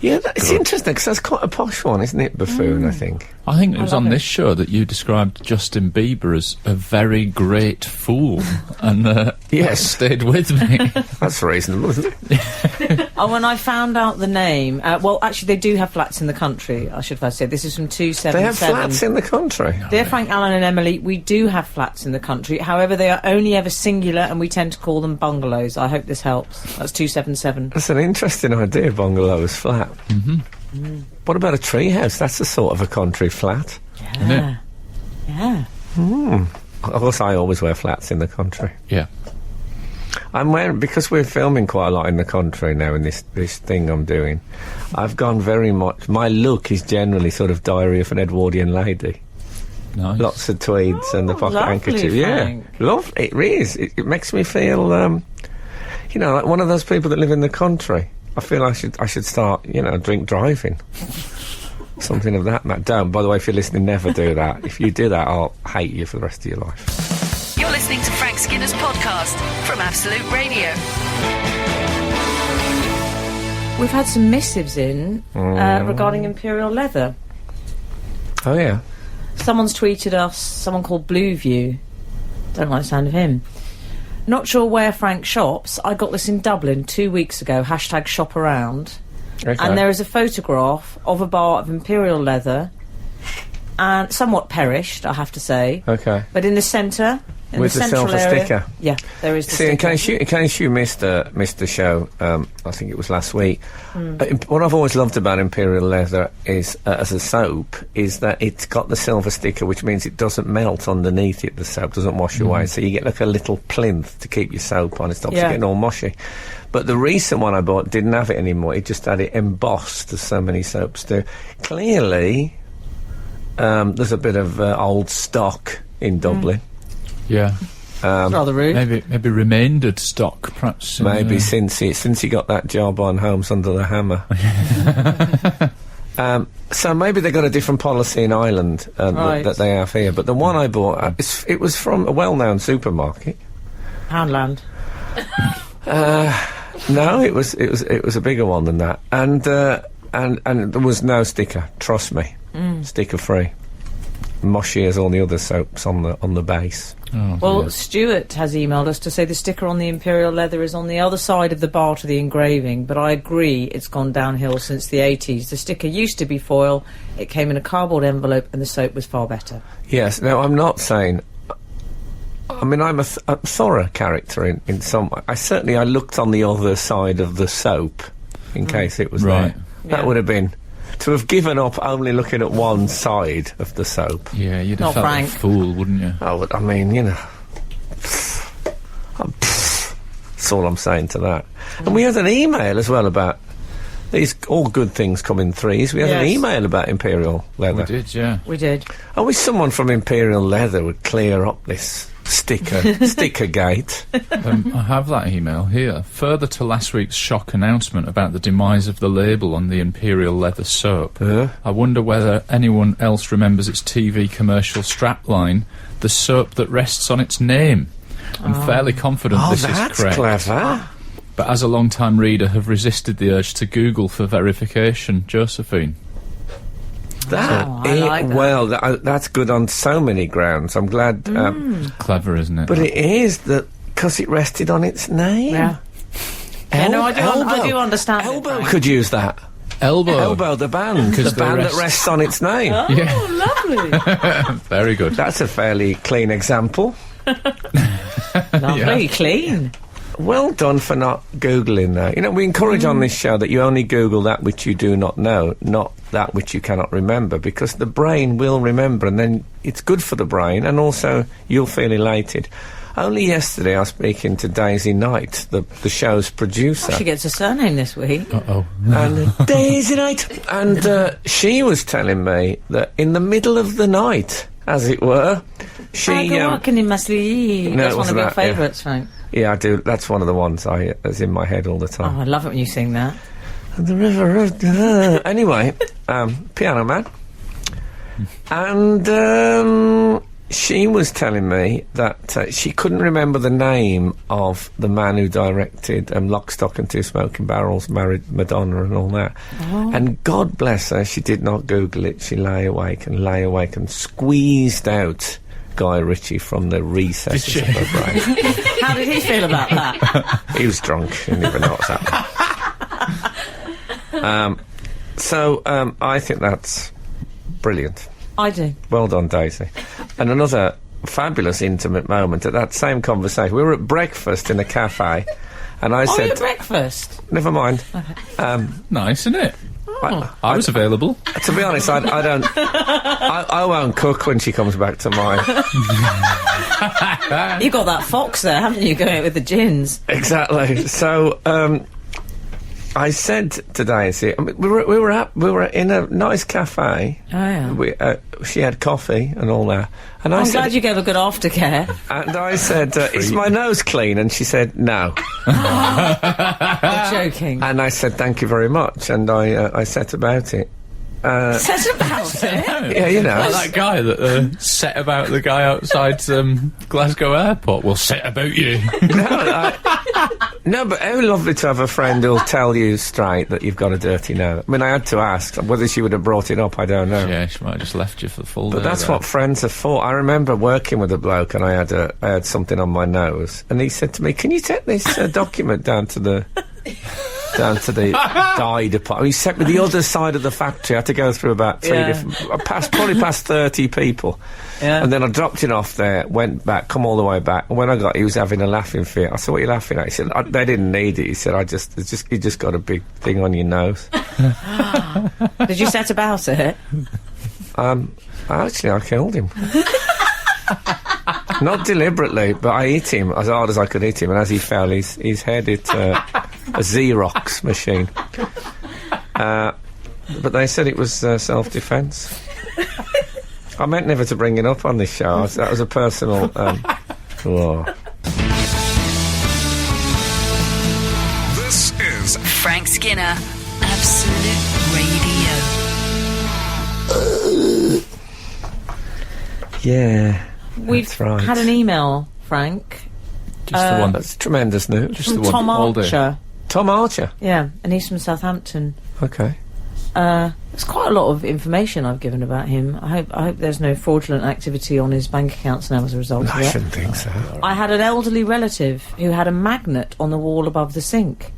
Yeah, it's interesting, because that's quite a posh one, isn't it, buffoon, I think? I think it was on this show that you described Justin Bieber as a very great fool, and that stayed with me. That's reasonable, isn't it? Oh, when I found out the name, well, actually, they do have flats in the country, I should first say. This is from 277. They have flats in the country? Dear Frank, Alan and Emily, we do have flats in the country. However, they are only ever singular, and we tend to call them bungalows. I hope this helps. That's 277. That's an interesting idea, bungalow as flat. What about a tree house? That's a sort of a country flat. Yeah. Yeah. Of course, I always wear flats in the country. Yeah. I'm wearing, because we're filming quite a lot in the country now in this thing I'm doing, I've gone very much, my look is generally sort of Diary of an Edwardian Lady. Nice. Lots of tweeds and the pocket handkerchief. Frank. Yeah. Love it, really is. It makes me feel, like one of those people that live in the country. I feel I should start, drink driving. Something of that, Matt. Don't. By the way, if you're listening, never do that. If you do that, I'll hate you for the rest of your life. You're listening to Frank Skinner's podcast from Absolute Radio. We've had some missives in regarding Imperial Leather. Oh, yeah. Someone's tweeted us, someone called Blueview. Don't like the sound of him. Not sure where Frank shops. I got this in Dublin 2 weeks ago. # shop around. Okay. And there is a photograph of a bar of Imperial Leather, and somewhat perished, I have to say. Okay. But in the centre, in with the the central silver area, sticker. Yeah, there is the See, sticker. in case you missed the show, I think it was last week. What I've always loved about Imperial Leather is, as a soap, is that it's got the silver sticker, which means it doesn't melt underneath it. The soap doesn't wash away, so you get like a little plinth to keep your soap on. It stops it getting all mushy. But the recent one I bought didn't have it anymore. It just had it embossed, as so many soaps do. Clearly, there's a bit of old stock in Dublin. Yeah. Rather rude. Maybe remaindered stock, perhaps. Maybe since he got that job on Homes Under the Hammer. So maybe they got a different policy in Ireland that they have here. But the one I bought, it was from a well-known supermarket. Poundland. No, it was a bigger one than that, and there was no sticker. Trust me, sticker free. Mushy as all the other soaps on the base. Oh, well, dear. Stuart has emailed us to say the sticker on the Imperial leather is on the other side of the bar to the engraving, but I agree it's gone downhill since the 80s. The sticker used to be foil, it came in a cardboard envelope, and the soap was far better. Yes. Now, I'm not saying... I mean, I'm a thorough character in some way. I looked on the other side of the soap in case it was Right. there. That would have been... To have given up only looking at one side of the soap. Yeah, you'd Not have felt Frank. a fool, wouldn't you? Oh, I mean, you know... That's all I'm saying to that. And we had an email as well about... These all good things come in threes. We had an Yes. email about Imperial Leather. We did, yeah. We did. I wish someone from Imperial Leather would clear up this sticker gate. I have that email here. Further to last week's shock announcement about the demise of the label on the Imperial Leather soap, I wonder whether anyone else remembers its TV commercial strapline, the soap that rests on its name. I'm fairly confident this is that's correct. clever. But as a long-time reader, have resisted the urge to Google for verification. Josephine. That, I like that. Well, that's good on so many grounds. I'm glad. Clever, isn't it? But it is that because it rested on its name. Yeah. Yeah, no, I do understand it, Elbow Frank. could use that. Elbow. The band. The band that rests on its name. Oh, lovely. Very good. That's a fairly clean example. Lovely, clean. Well done for not Googling that. You know, we encourage on this show that you only Google that which you do not know, not that which you cannot remember, because the brain will remember, and then it's good for the brain, and also you'll feel elated. Only yesterday I was speaking to Daisy Knight, the show's producer. She gets a surname this week. Uh-oh. And Daisy Knight! And she was telling me that in the middle of the night, as it were, she... I go walking in my sleep. No, That's it one of wasn't your that, yeah. favourites, Frank. Yeah, I do. That's one of the ones that's in my head all the time. Oh, I love it when you sing that. The river of... Anyway, Piano Man. And she was telling me that she couldn't remember the name of the man who directed Lock, Stock and Two Smoking Barrels, married Madonna and all that. Oh. And God bless her, she did not Google it. She lay awake and squeezed out Guy Ritchie from the recesses of her brain. How did he feel about that? He was drunk. He didn't even know what's happening. So I think that's brilliant. I do. Well done, Daisy. And another fabulous intimate moment at that same conversation. We were at breakfast in a cafe, and I Oh, said... your breakfast? Never mind. Nice, isn't it? I was available. To be honest, I don't... I won't cook when she comes back to mine. You got that fox there, haven't you, going with the gins? Exactly. So, I said to Daisy, I mean, we were in a nice cafe. Oh, yeah. She had coffee and all that. And I I'm said, glad you gave a good aftercare. and I said, is my nose clean? And she said, no. You're joking. And I said, thank you very much. And I set about it. Says about it. Yeah, you know. Like that guy that set about the guy outside Glasgow Airport. Well, set about you. No, but how lovely to have a friend who'll tell you straight that you've got a dirty nose. I mean, I had to ask whether she would have brought it up. I don't know. Yeah, she might have just left you for the full day. But that's there. what friends are for. I remember working with a bloke, and I had something on my nose, and he said to me, "Can you take this document down to the dye department?" He sent me the other side of the factory. I had to go through about probably past 30 people. Yeah. And then I dropped it off there, went back, come all the way back. And when I got, he was having a laughing fit. I said, "What are you laughing at?" He said, "They didn't need it." He said, you just got a big thing on your nose." Did you set about it? Actually, I killed him. Not deliberately, but I hit him as hard as I could hit him, and as he fell, his head hit a Xerox machine. But they said it was self-defence. I meant never to bring it up on this show. That was a personal... whoa. This is Frank Skinner, Absolute Radio. Yeah, We've that's right. had an email, Frank, Just the one That's tremendous news. Just from the one Tom all day. Archer. Tom Archer. Yeah, and he's from Southampton. Okay. There's quite a lot of information I've given about him. I hope there's no fraudulent activity on his bank accounts now as a result of I it. shouldn't think so. I had an elderly relative who had a magnet on the wall above the sink.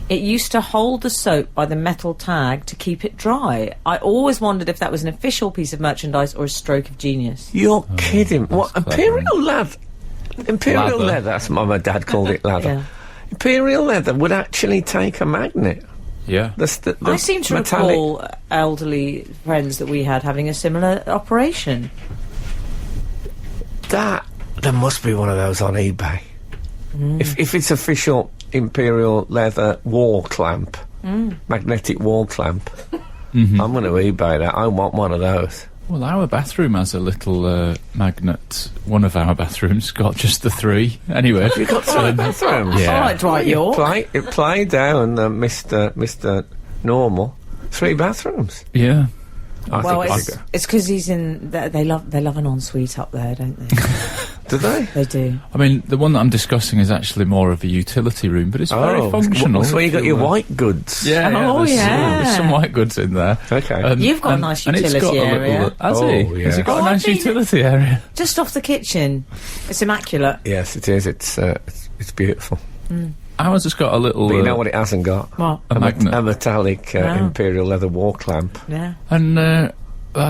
It used to hold the soap by the metal tag to keep it dry. I always wondered if that was an official piece of merchandise or a stroke of genius. You're kidding. What? clever. Imperial leather? Imperial Lather. leather. That's what my dad called it, leather. Yeah. Imperial leather would actually take a magnet. Yeah. The I seem to metallic- recall elderly friends that we had having a similar operation. That there must be one of those on eBay. If it's official Imperial leather wall clamp, magnetic wall clamp, I'm going to eBay that. I want one of those. Well, our bathroom has a little magnet. One of our bathrooms got just the 3. Anyway. You got 3 bathrooms? Yeah. All right, Dwight York. It played down Mr. Normal. 3 bathrooms. Yeah. I Well, think it's because he's in. They love an ensuite up there, don't they? do they? They do. I mean, the one that I'm discussing is actually more of a utility room, but it's very functional. That's where you got if your you, white goods. Yeah, Oh, there's yeah. some white goods in there. Okay. You've got a nice and it's utility got a area. little, has Oh, he? yeah. Has he got Oh, a nice I've been- utility area? Just off the kitchen. It's immaculate. Yes, it is. It's beautiful. Ours has got a little. But you know what it hasn't got? What? A magnet. A metallic Wow. Imperial leather wall clamp. Yeah. And I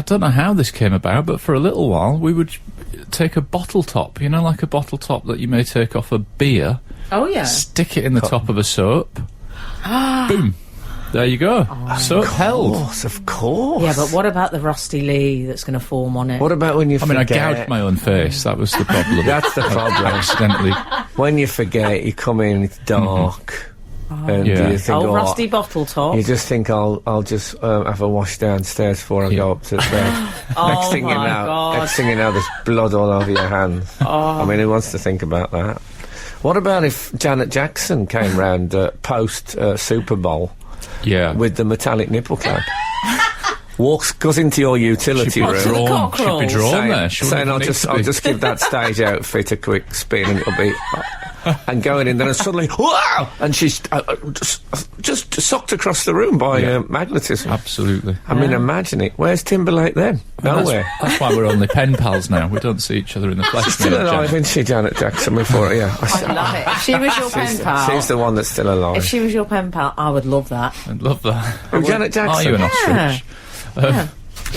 don't know how this came about, but for a little while we would take a bottle top, you know, like a bottle top that you may take off a beer, Oh yeah. stick it in the top of a soap, boom, there you go. Soap held. Of course. Yeah, but what about the rusty Lee that's going to form on it? What about when you I mean, I forget? gouged my own face. That was the problem. That's the problem. Accidentally. When you forget, you come in, it's dark. And Yeah. you think, Oh, rusty bottle top. You just think I'll just have a wash downstairs before I Yeah. go up to bed. Oh next thing you my know, God. next thing you know, there's blood all over your hands. I mean, who wants to think about that? What about if Janet Jackson came round post Super Bowl Yeah. with the metallic nipple clamp? Goes into your utility She'd be room. the drawn, cockerels. she'd be drawn there. Saying I'll just give that stage outfit a quick spin and it'll be and going in there and suddenly wow, and she's just sucked across the room by magnetism. Absolutely. I mean, imagine it. Where's Timberlake then? Nowhere. That's why we're only pen pals now. We don't see each other in the flesh. She's still me and alive, Janet. isn't she, Janet Jackson? Before, yeah. I love it. If she was your pen pal, She's the one that's still alive. if she was your pen pal, I would love that. I'd love that. Oh, Janet Jackson. Are you an Yeah. ostrich?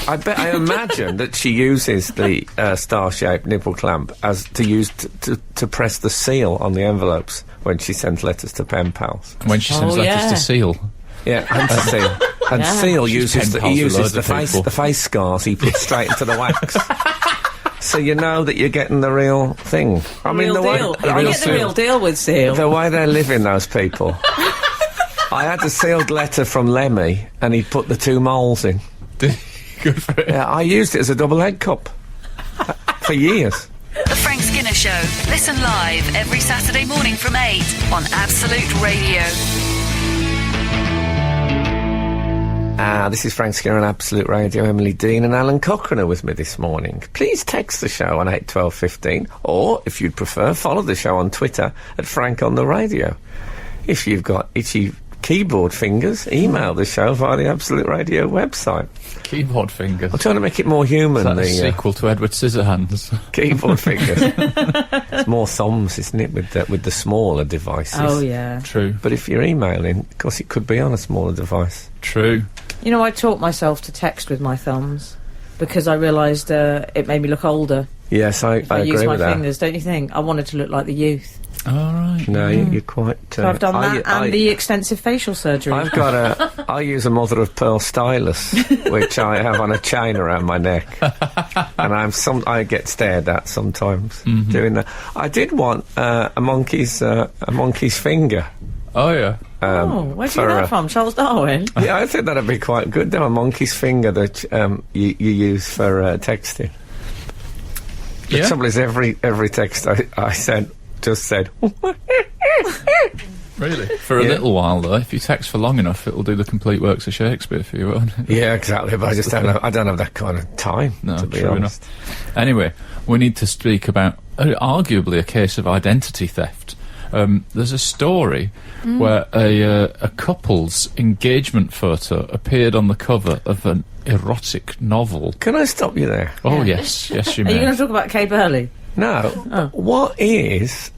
I imagine that she uses the star-shaped nipple clamp as to use to press the seal on the envelopes when she sends letters to pen pals. When she sends Oh, letters yeah. to Seal. Yeah, and to seal. And Yeah. Seal She's uses pen pals with loads the of people. face scars he puts straight into the wax. So you know that you're getting the real thing. I mean, Real the way deal. the You real get the seal. real deal with Seal. The way they're living, those people. I had a sealed letter from Lemmy, and he put the 2 moles in. Good for it. Yeah, I used it as a double egg cup for years. The Frank Skinner Show. Listen live every Saturday morning from 8 on Absolute Radio. This is Frank Skinner on Absolute Radio. Emily Dean and Alan Cochrane are with me this morning. Please text the show on 81215, or if you'd prefer, follow the show on Twitter at Frank on the Radio. If you've got itchy keyboard fingers, email the show via the Absolute Radio website. Keyboard fingers. I'm trying to make it more human, Is that a the sequel to Edward Scissorhands? keyboard fingers. It's more thumbs, isn't it, with the smaller devices. Oh yeah. True. But if you're emailing, of course it could be on a smaller device. True. You know, I taught myself to text with my thumbs because I realised it made me look older. Yes, I If I agree use my with that. fingers, don't you think? I wanted to look like the youth. All right. No, you're quite... So I've done that and the extensive facial surgery. I've got I use a mother of pearl stylus, which I have on a chain around my neck, and I get stared at sometimes doing that. I did want a monkey's finger. Oh, yeah. where'd you get that from? Charles Darwin? Yeah, I think that'd be quite good. Though a monkey's finger that you use for texting. The Yeah. trouble is, every text I sent just said. Really? For a little while, though. If you text for long enough, it'll do the complete works of Shakespeare for you, won't it? Yeah, exactly, but I just don't know. I don't have that kind of time, to be honest. Enough. Anyway, we need to speak about arguably a case of identity theft. There's a story where a couple's engagement photo appeared on the cover of an erotic novel. Can I stop you there? Oh, yes, you may. Are you going to talk about Kay Burley? No. What is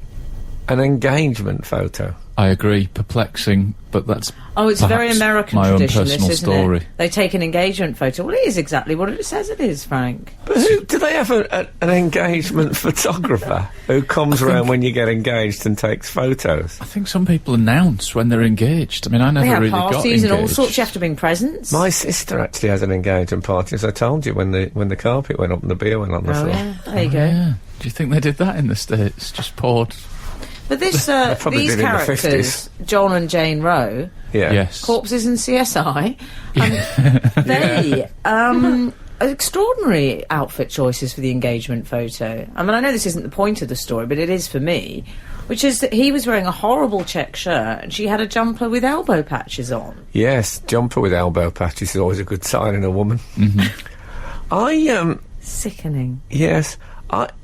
an engagement photo? I agree, perplexing, but that's it's a very American my tradition, own personal this, isn't story. it? They take an engagement photo. Well, it is exactly what it says it is, Frank. But do they have an engagement photographer who comes around when you get engaged and takes photos? I think some people announce when they're engaged. I mean, I never They have really got engaged. parties and all sorts. You have to bring presents. My sister actually has an engagement party, as I told you, when the carpet went up and the beer went on the floor. Yeah. There you go. Yeah. Do you think they did that in the States? Just poured... But this, probably these did in the characters, 50s. John and Jane Rowe, Yes. corpses in CSI, they extraordinary outfit choices for the engagement photo. I mean, I know this isn't the point of the story, but it is for me, which is that he was wearing a horrible check shirt and she had a jumper with elbow patches on. Yes, jumper with elbow patches is always a good sign in a woman. Sickening. Yes.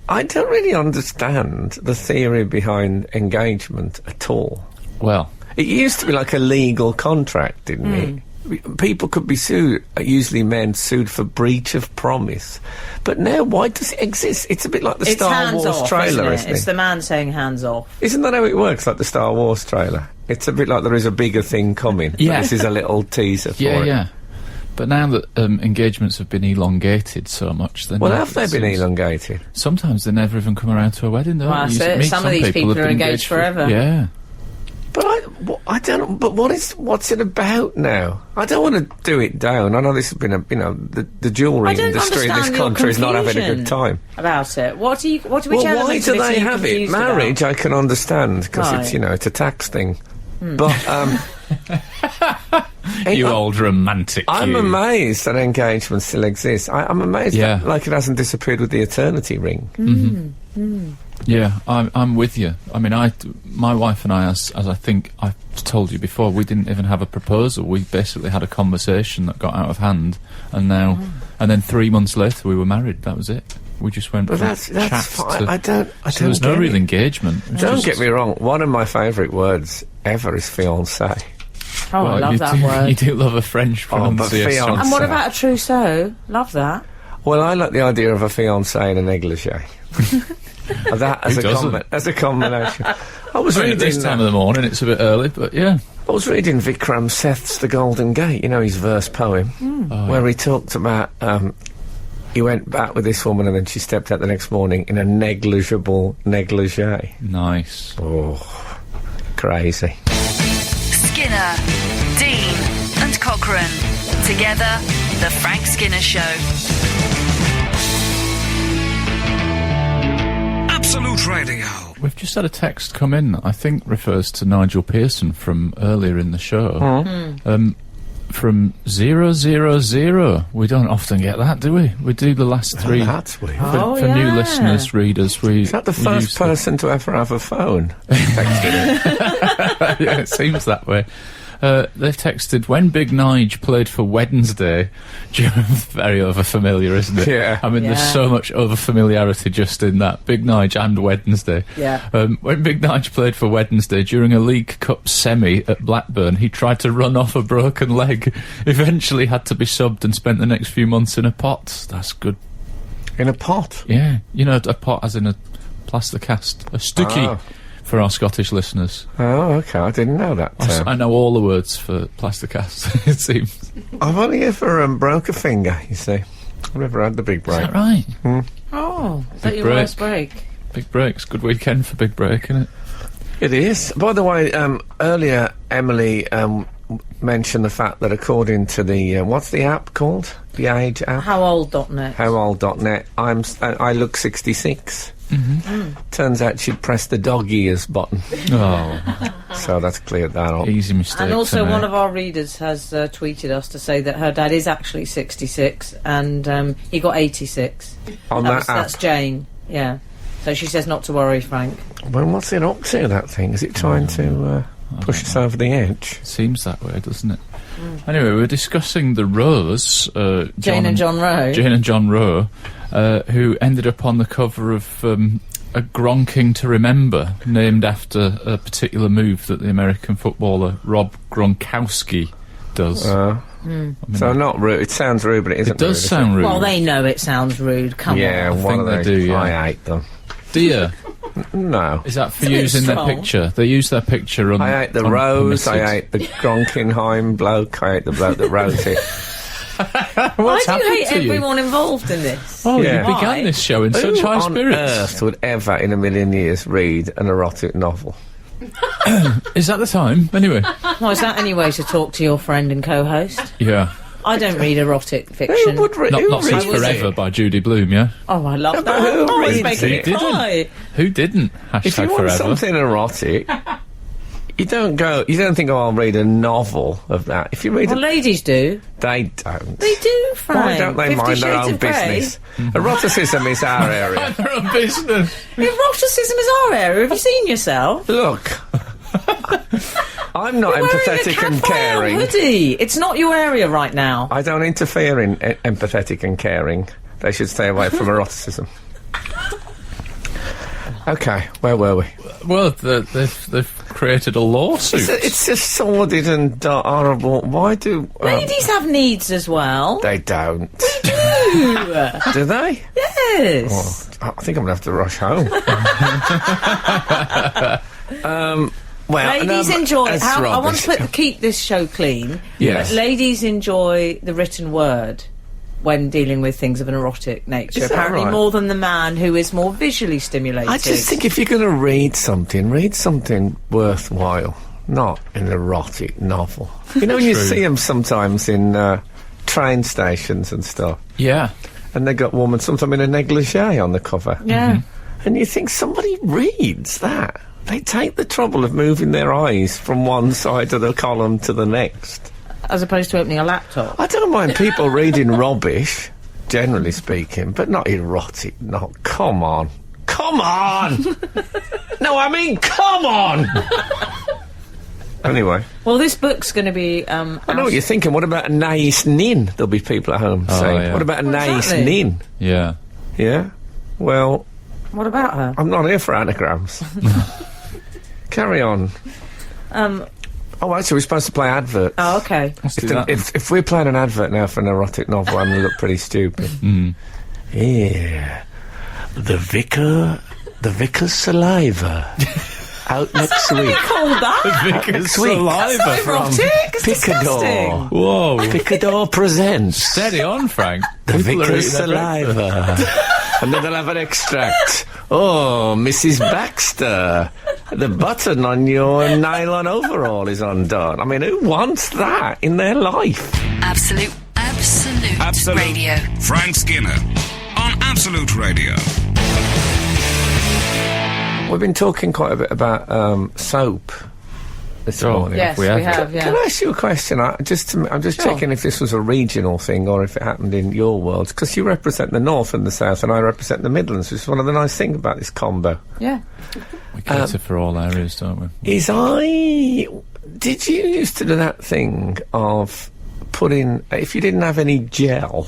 I don't really understand the theory behind engagement at all. Well... It used to be like a legal contract, didn't it? People could be sued, usually men sued for breach of promise. But now, why does it exist? It's a bit like the Star Wars trailer, isn't it? It's the man saying hands off. Isn't that how it works, like the Star Wars trailer? It's a bit like there is a bigger thing coming. Yeah. This is a little teaser for it. Yeah. But now that engagements have been elongated so much... Well, have they been elongated? Sometimes they never even come around to a wedding, don't Well, they? some of these people are engaged forever. Yeah. But I don't know. But what's it about now? I don't want to do it down. I know this has been the jewellery industry in this country is not having a good time about it. What do we why do they have it? Marriage, I can understand because it's a tax thing. But you old romantic. I'm amazed that engagement still exists. I'm amazed that it hasn't disappeared with the eternity ring. Yeah, I'm with you. I mean, my wife and I, as I think I've told you before, we didn't even have a proposal. We basically had a conversation that got out of hand, and then 3 months later we were married. That was it. We just went. But that's fine. I don't. There was no real engagement. Don't get me wrong. One of my favourite words ever is fiancé. Oh, I love that word. You do love a French pronunciation. And what about a trousseau? Love that. Well, I like the idea of a fiancé in a negligee. That as a combination. I was reading this time of the morning. It's a bit early, but yeah. I was reading Vikram Seth's The Golden Gate. You know, his verse poem, where he talked about he went back with this woman and then she stepped out the next morning in a negligible negligee. Nice. Oh, crazy. Skinner, Dean, and Cochrane. Together, The Frank Skinner Show. Absolute Radio. We've just had a text come in that I think refers to Nigel Pearson from earlier in the show. From 000. We don't often get that, do we? We do the last three. That's weird. For new listeners, readers, Is that the first person to ever have a phone? Yeah, it seems that way. They've texted, when Big Nige played for Wednesday, very over-familiar, isn't it? Yeah. I mean, there's so much over-familiarity just in that. Big Nige and Wednesday. Yeah. When Big Nige played for Wednesday, during a League Cup semi at Blackburn, he tried to run off a broken leg, eventually had to be subbed and spent the next few months in a pot. That's good. In a pot? Yeah. You know, a pot as in a plaster cast. A stookie. For our Scottish listeners. Oh, OK, I didn't know that term. I know all the words for plaster cast, it seems. I've only here for broke a finger, you see. I've never had the big break. Is that right? Oh, is that your worst break? Big breaks. Good weekend for Big Break, isn't it? It is. By the way, earlier Emily mentioned the fact that according to the... what's the app called? The Age app? Howold.net. Howold.net. I look 66. Turns out she'd pressed the dog ears button. Oh. So that's cleared that up. Easy mistake. And also one of our readers has tweeted us to say that her dad is actually 66 and he got 86. On that app? That's Jane, yeah. So she says not to worry, Frank. Well, what's it up to, that thing? Is it trying to... Push us over the edge. Seems that way, doesn't it? Anyway, we're discussing the Roes. Jane and John Roe. Jane and John Roe, who ended up on the cover of a Gronking to Remember, named after a particular move that the American footballer Rob Gronkowski does. So not rude. It sounds rude, but it isn't. It does sound rude. Well, they know it sounds rude. Come on. Yeah, I one think of they those. do, yeah. I hate them. Do you? No. Is that for It's a bit using their strong. picture? They use their picture on. I hate the Rose, I hate the Gronkenheim bloke, I hate the bloke that wrote it. What's I do happened hate to you? everyone involved in this. Oh, Yeah. you began this show in such Who high on spirits. earth would ever in a million years read an erotic novel? Is that the time? Anyway. Well, is that any way to talk to your friend and co-host? Yeah. I don't read erotic fiction. Who would read Not Since it? Forever by Judy Bloom, yeah? Oh, I love but that. who Oh, it's reads making me it? cry. Who didn't? If you Hashtag want forever. something erotic, you don't think, oh, I'll read a novel of that. If you read Well, ladies do. they don't. They do, Frank. Why don't they 50 mind their Shades own of Grey. business? Eroticism is our area. Their own business. Eroticism is our area. Have you seen yourself? Look, I'm not You're wearing a empathetic and Cat Brown caring. hoodie. It's not your area right now. I don't interfere in empathetic and caring. They should stay away from eroticism. Okay, where were we? Well, they've created a lawsuit. It's just sordid and horrible. Why do... Ladies have needs as well. They don't. Ooh. Do they? Yes. I think I'm going to have to rush home. Well, Ladies no, enjoy. that's I want rubbish. to keep this show clean. Yes. But ladies enjoy the written word when dealing with things of an erotic nature. Is that Apparently, right? more than the man who is more visually stimulated. I just think if you're going to read something worthwhile, not an erotic novel. You know, when you True. see them sometimes in train stations and stuff, Yeah. and they got women sometimes in a negligee on the cover. Yeah. And you think somebody reads that. They take the trouble of moving their eyes from one side of the column to the next. As opposed to opening a laptop. I don't mind people reading rubbish, generally speaking, but not erotic. No, come on. Come on! No, I mean, come on! Anyway, Well, this book's going to be. I know what you're thinking. What about a nice nin? There'll be people at home saying, yeah. what about a nice exactly. nin? Yeah. Yeah? Well, What about her? I'm not here for anagrams. Carry on. Oh, actually, we're supposed to play adverts. Oh, okay. Let's do that. If we're playing an advert now for an erotic novel, I'm going to look pretty stupid. Yeah. The Vicar's Saliva. Out next week. Called that? Next week. Saliva from erotic. It's Picador. disgusting. Whoa. Picador presents Steady on, Frank. the People are Vicar's eating their breakfast. Saliva. And then they'll have an extract. Oh, Mrs. Baxter, the button on your nylon overall is undone. I mean, who wants that in their life? Absolute Radio. Frank Skinner on Absolute Radio. We've been talking quite a bit about soap this morning. Yes, we have, yeah. Can I ask you a question? I'm just Sure. checking if this was a regional thing or if it happened in your world, because you represent the North and the South and I represent the Midlands, which is one of the nice things about this combo. Yeah. We cater for all areas, don't we? Did you used to do that thing of putting, if you didn't have any gel,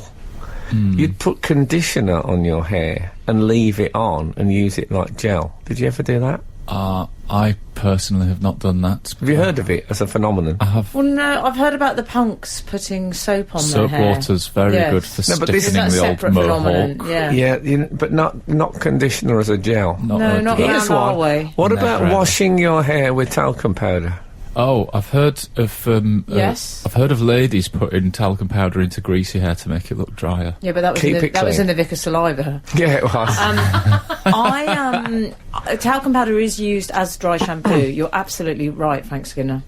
you'd put conditioner on your hair and leave it on and use it like gel? Did you ever do that? I personally have not done that. Have you heard of it as a phenomenon? I have. Well, no, I've heard about the punks putting soap on Soap their hair. water's very Yes. good for No, but this- stiffening Is that the a old separate phenomenon? mohawk. Yeah. but not conditioner as a gel. Not No, like not that. Here's round our one. way. What Never about ever. washing your hair with talcum powder? Oh, I've heard of Yes. I've heard of ladies putting talcum powder into greasy hair to make it look drier. Yeah, but that was Keep it that was clean. in the Vicar's Saliva. Yeah, it was. Talcum powder is used as dry shampoo. You're absolutely right, Frank Skinner.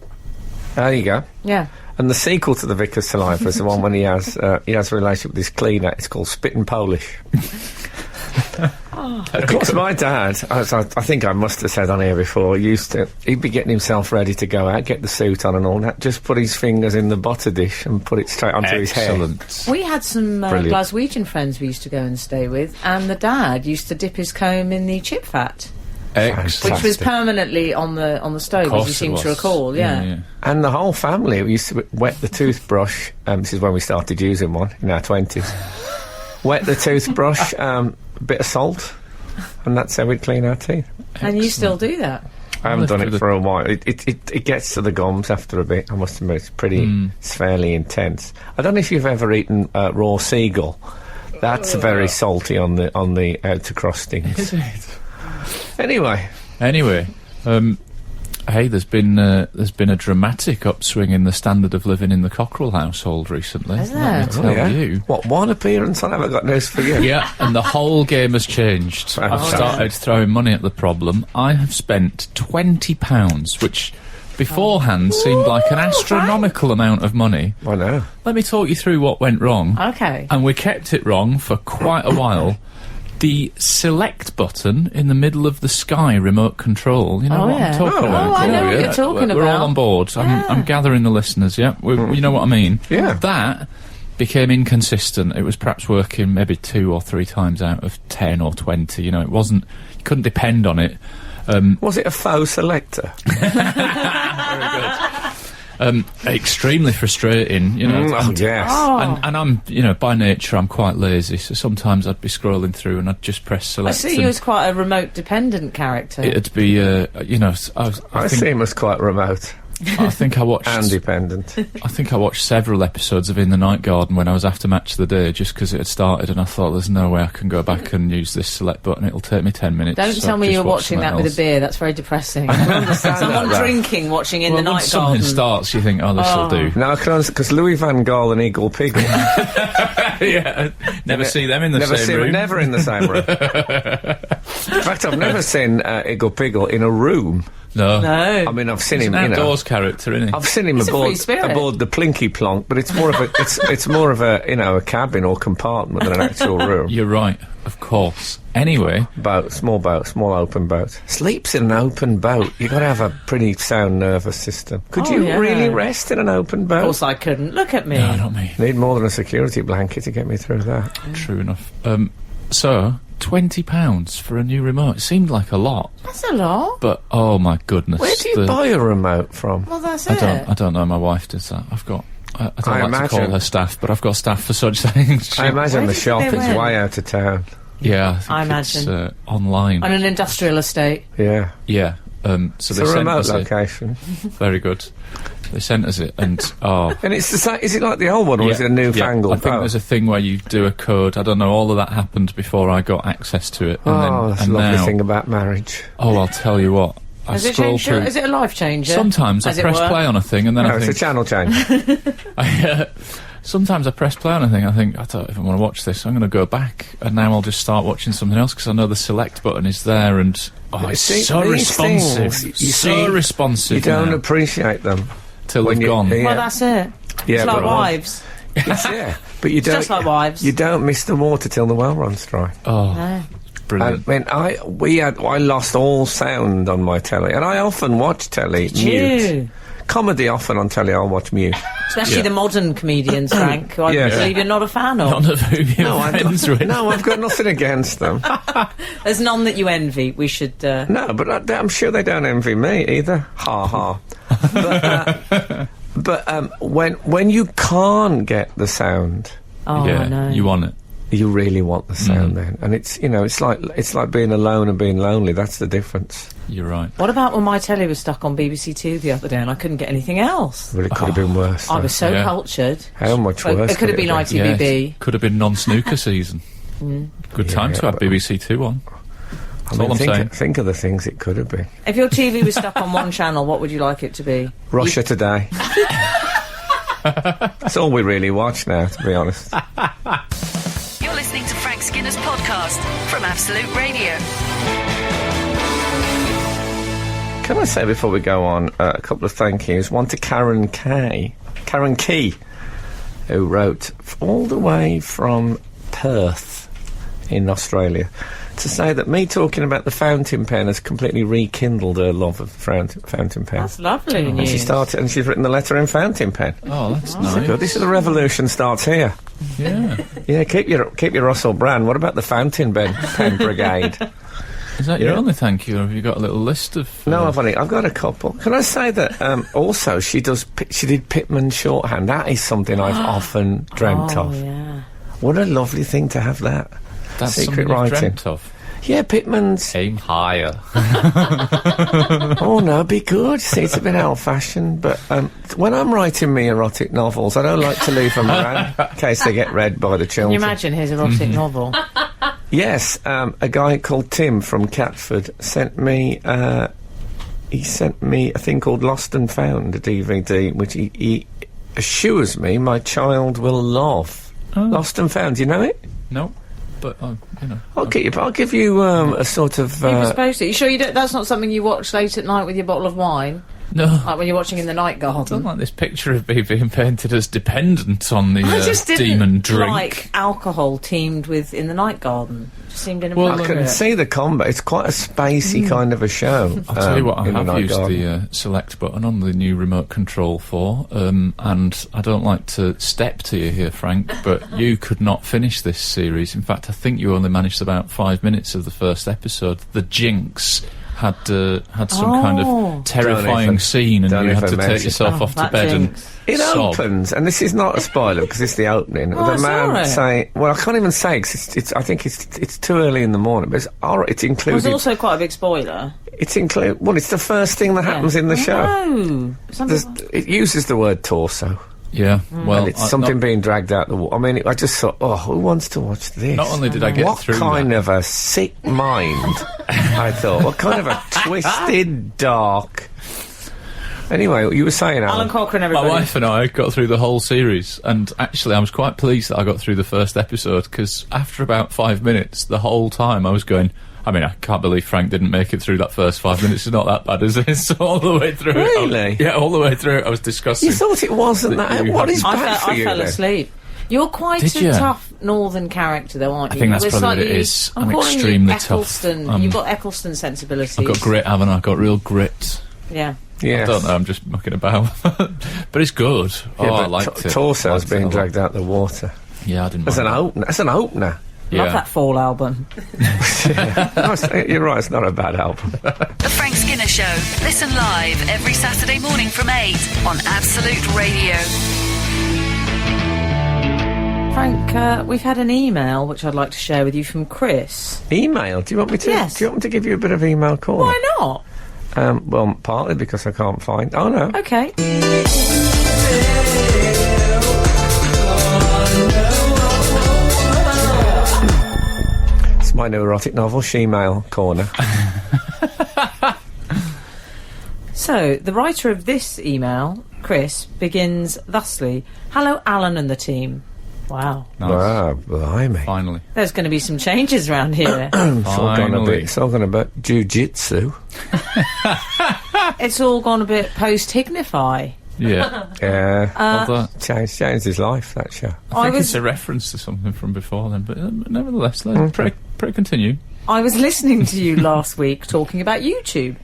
There you go. Yeah. And the sequel to the Vicar's Saliva is the one when he has a relationship with his cleaner. It's called Spittin' Polish. Of course, my dad, as I think I must have said on here before, he'd be getting himself ready to go out, get the suit on and all that, just put his fingers in the butter dish and put it straight onto his hair. Excellent. We had some Brilliant. Glaswegian friends we used to go and stay with, and the dad used to dip his comb in the chip fat Which was permanently on the stove, as you seem to recall, yeah. And the whole family used to wet the toothbrush. This is when we started using one in our 20s. Wet the toothbrush, a bit of salt, and that's how we'd clean our teeth. And you still do that? I haven't done it for a while. It gets to the gums after a bit, I must admit. It's fairly intense. I don't know if you've ever eaten raw seagull. That's very salty on the outer crostings. Is it? Anyway, hey, there's been a dramatic upswing in the standard of living in the Cockerell household recently. Is there? Let me tell you. What, one appearance on Have I Got News For You? Yeah, and the whole game has changed. I've started throwing money at the problem. I have spent £20, which beforehand seemed like an astronomical amount of money. I know. Let me talk you through what went wrong. Okay. And we kept it wrong for quite a while. The select button in the middle of the Sky remote control. You know what I'm talking about? Oh, I know what you're talking about. We're all on board. I'm gathering the listeners, yeah? You know what I mean? Yeah. That became inconsistent. It was perhaps working maybe 2 or 3 times out of 10 or 20. You know, it wasn't... You couldn't depend on it. Was it a faux selector? Very good. Extremely frustrating, you know. Yes. And I'm, you know, by nature I'm quite lazy, so sometimes I'd be scrolling through and I'd just press select. I see you as quite a remote dependent character. It'd be, you know, I see him as quite remote. I think I watched... and dependent. I think I watched several episodes of In the Night Garden when I was after Match of the Day, just because it had started, and I thought, there's no way I can go back and use this select button. It'll take me 10 minutes. Don't tell me you were watching that with a beer. That's very depressing. Someone drinking, watching In the Night when Garden. something starts, you think, this'll do. No, because Louis Van Gaal and Eagle Piggle. Yeah, never see them in the same room. Never in the same room. In fact, I've never seen Eagle Piggle in a room. No. I mean, I've seen He's him, an you know. outdoors character, isn't he? I've seen him He's a free spirit. aboard the Plinky Plonk, but it's more of a it's more of a, you know, a cabin or compartment than an actual room. You're right, of course. Anyway, small open boat. Sleeps in an open boat. You've got to have a pretty sound nervous system. Could you really rest in an open boat? Of course I couldn't. Look at me. no, not me. Need more than a security blanket to get me through that. True enough. So, £20 for a new remote. It seemed like a lot, That's a lot. but oh my goodness. Where do you buy a remote from? Well, that's I it. don't know. My wife does that. I've got. I don't I like to call imagine. her staff, but I've got staff for such things. I imagine Where the did shop they is win? way out of town. Yeah, I think it's, imagine. online. On an industrial estate. Yeah. Yeah. So It's they a sent remote us it. location. Very good. They sent us it, and And it's the same. Is it like the old one, or is it a newfangled? I think there's a thing where you do a code. I don't know. All of that happened before I got access to it. And that's a lovely thing about marriage. Oh, I'll tell you what. I Has it scroll changed? through. Is it a life changer? Sometimes I As it press were? play on a thing, and then No, I it's think. a channel change. Sometimes I press play on a thing. I think I don't even want to watch this. I'm going to go back, and now I'll just start watching something else because I know the select button is there, and it's see, so these responsive. things, you So see, responsive. You don't now, appreciate them till when they've you- gone. yeah. Well, that's it. Yeah, It's like but- wives. but you don't. Just like wives. You don't miss the water till the well runs dry. Oh, No. brilliant. I lost all sound on my telly, and I often watch telly mute. You. Comedy often on telly, I'll watch mute. Especially Yeah. the modern comedians, Frank, who I Yes. believe you're not a fan of. None of whom you're friends with. No, I've got nothing against them. There's none that you envy. We should... No, but I'm sure they don't envy me either. Ha ha. But when you can't get the sound, Oh, yeah, no. you want it. you really want the sound then, and it's it's like being alone and being lonely. That's the difference. You're right. What about when my telly was stuck on BBC Two the other day and I couldn't get anything else? But it could have been worse. I though. was so Yeah. cultured. How much Well, worse? it could have been ITVB. Yes. Could have been non-snooker season. Good time to have but- BBC Two on. That's all I'm saying. Think of the things it could have been. If your TV was stuck on one channel, what would you like it to be? Russia Today. That's all we really watch now, to be honest. You're listening to Frank Skinner's podcast from Absolute Radio. Can I say before we go on a couple of thank yous? One to Karen Key, who wrote all the way from Perth in Australia to say that me talking about the fountain pen has completely rekindled her love of fountain pen. That's lovely And news. she's written the letter in fountain pen. Oh, that's So nice. good. This is the revolution starts here. Yeah. Yeah, keep your Russell Brand. What about the fountain pen brigade? Is that your only thank you, or have you got a little list of... No, I've got a couple. Can I say that, also, she did Pitman shorthand. That is something I've often dreamt of. Yeah. What a lovely thing to have that. That's secret something you've writing. dreamt of. Yeah, Pitman's... Aim higher. Oh, no, be good. See, it's a bit old-fashioned, but when I'm writing me erotic novels, I don't like to leave them around in case they get read by the Can children. you imagine his erotic novel? Yes, a guy called Tim from Catford sent me a thing called Lost and Found, a DVD, which he assures me my child will love. Oh. Lost and Found, do you know it? No, but, you know... I'll give you a sort of... You were supposed to. You sure you don't? That's not something you watch late at night with your bottle of wine? No. Like when you're watching In the Night I don't Garden? like this picture of me being painted as dependent on the I just didn't demon drink. like alcohol teamed with In the Night Garden. Just seemed I inappropriate. can see the combo. It's quite a spacey kind of a show. I'll tell you what, I In the have Night used Garden. the select button on the new remote control for, and I don't like to step to you here, Frank, but you could not finish this series. In fact, I think you only managed about 5 minutes of the first episode. The Jinx had some kind of terrifying scene, and you had to take yourself off to that bed Jinx. It sob. opens, and this is not a spoiler because it's the opening. Oh, the I saw man it. saying, "Well, I can't even say because I think it's too early in the morning." But it's It was included. also quite a big spoiler. It's included. Well, it's the first thing that happens in the show. No. It uses the word torso, Yeah, well, and it's something being dragged out the water. I mean, I just thought, oh, who wants to watch this? Not only did I get what through kind that, of a sick mind? I thought, what kind of a twisted, dark. Anyway, you were saying, Alan Alan. Cochrane, my everybody. wife and I got through the whole series, and actually I was quite pleased that I got through the first episode, because after about 5 minutes, the whole time I was going, I mean, I can't believe Frank didn't make it through that first 5 minutes. It's not that bad, is it? So all the way through Really? Yeah, all the way through it, I was discussing. You thought it wasn't that? you What is hadn't- bad for I you fell then? asleep. You're quite Did a you? tough northern character, though, aren't you? I think that's We're probably what it slightly- is. I'm I'm calling you extremely tough. Eccleston. You've got Eccleston sensibilities. I've got grit, haven't I? I've got real grit. Yeah. Yes. I don't know, I'm just mucking about. But it's good. Yeah, I but liked it. Torso's Liked it being a lot. dragged out the water. Yeah, I didn't As mind an that. opener. As an opener. Yeah. Love that Fall album. No, you're right, it's not a bad album. The Frank Skinner Show. Listen live every Saturday morning from 8 on Absolute Radio. Frank, we've had an email which I'd like to share with you from Chris. Email? Do you want me to? Yes. Do you want me to give you a bit of email call? Why not? Well, partly because I can't find. Oh no. Okay. It's my new erotic novel, She-Mail Corner. So, the writer of this email, Chris, begins thusly. Hello, Alan and the team. Wow. Nice. Ah, blimey. Finally. There's going to be some changes around here. It's all gone a Finally. bit. It's all gone a bit jiu-jitsu. It's all gone a bit Yeah. post-Hignify. Yeah. Although, Changed his life, that show. I think was- it's a reference to something from before then, but nevertheless, let's pray continue. I was listening to you last week talking about YouTube.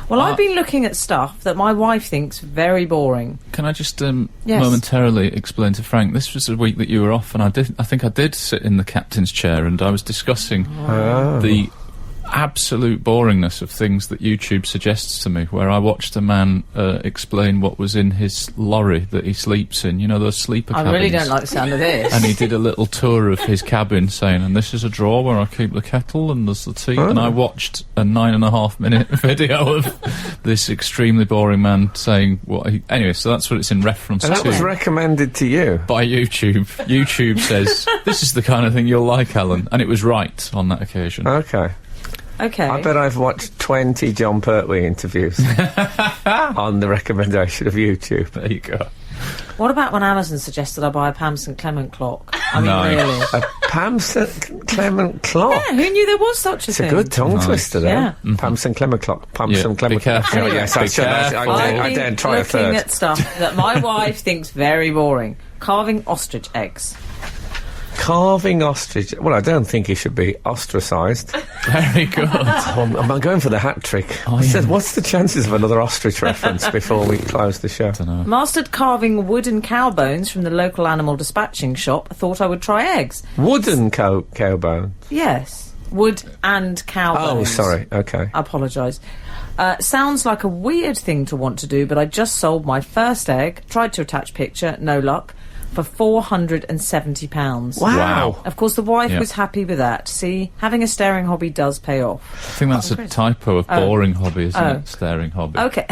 Well, I've been looking at stuff that my wife thinks very boring. Can I just Yes. momentarily explain to Frank? This was a week that you were off, and I think I did sit in the captain's chair, and I was discussing the absolute boringness of things that YouTube suggests to me, where I watched a man explain what was in his lorry that he sleeps in. You know, those sleeper I cabins. really don't like the sound of this. And he did a little tour of his cabin, saying, and this is a drawer where I keep the kettle, and there's the tea. And I watched a 9.5 minute video of this extremely boring man saying what he... Anyway, so that's what it's in reference And that to. was recommended to you. By YouTube. YouTube says, this is the kind of thing you'll like, Alan. And it was right on that occasion. Okay. Okay. I bet I've watched 20 John Pertwee interviews on the recommendation of YouTube. There you go. What about when Amazon suggested I buy a Pam St Clement clock? I mean, No. really? A Pam St Clement clock. Yeah, who knew there was such a It's a thing? good tongue Nice. twister there. Yeah. Pam St Clement clock. Pam Yeah, St be Clement clock. careful. Oh, yes, I Be should. I careful. daren't try a looking third. at stuff that my wife thinks very boring. Carving ostrich eggs. Carving ostrich. Well, I don't think he should be ostracised. Very good. I'm going for the hat trick. I said, what's the chances of another ostrich reference before we close the show? Mastered carving wooden cow bones from the local animal dispatching shop. Thought I would try eggs. Wooden cow bone. Yes. Wood and cow bones. Oh, sorry. Okay. I apologise. Sounds like a weird thing to want to do, but I just sold my first egg, tried to attach picture, no luck, for £470. Wow. Of course, the wife was happy with that. See, having a staring hobby does pay off. I think that's a typo of boring hobby, isn't it? Staring hobby. Okay.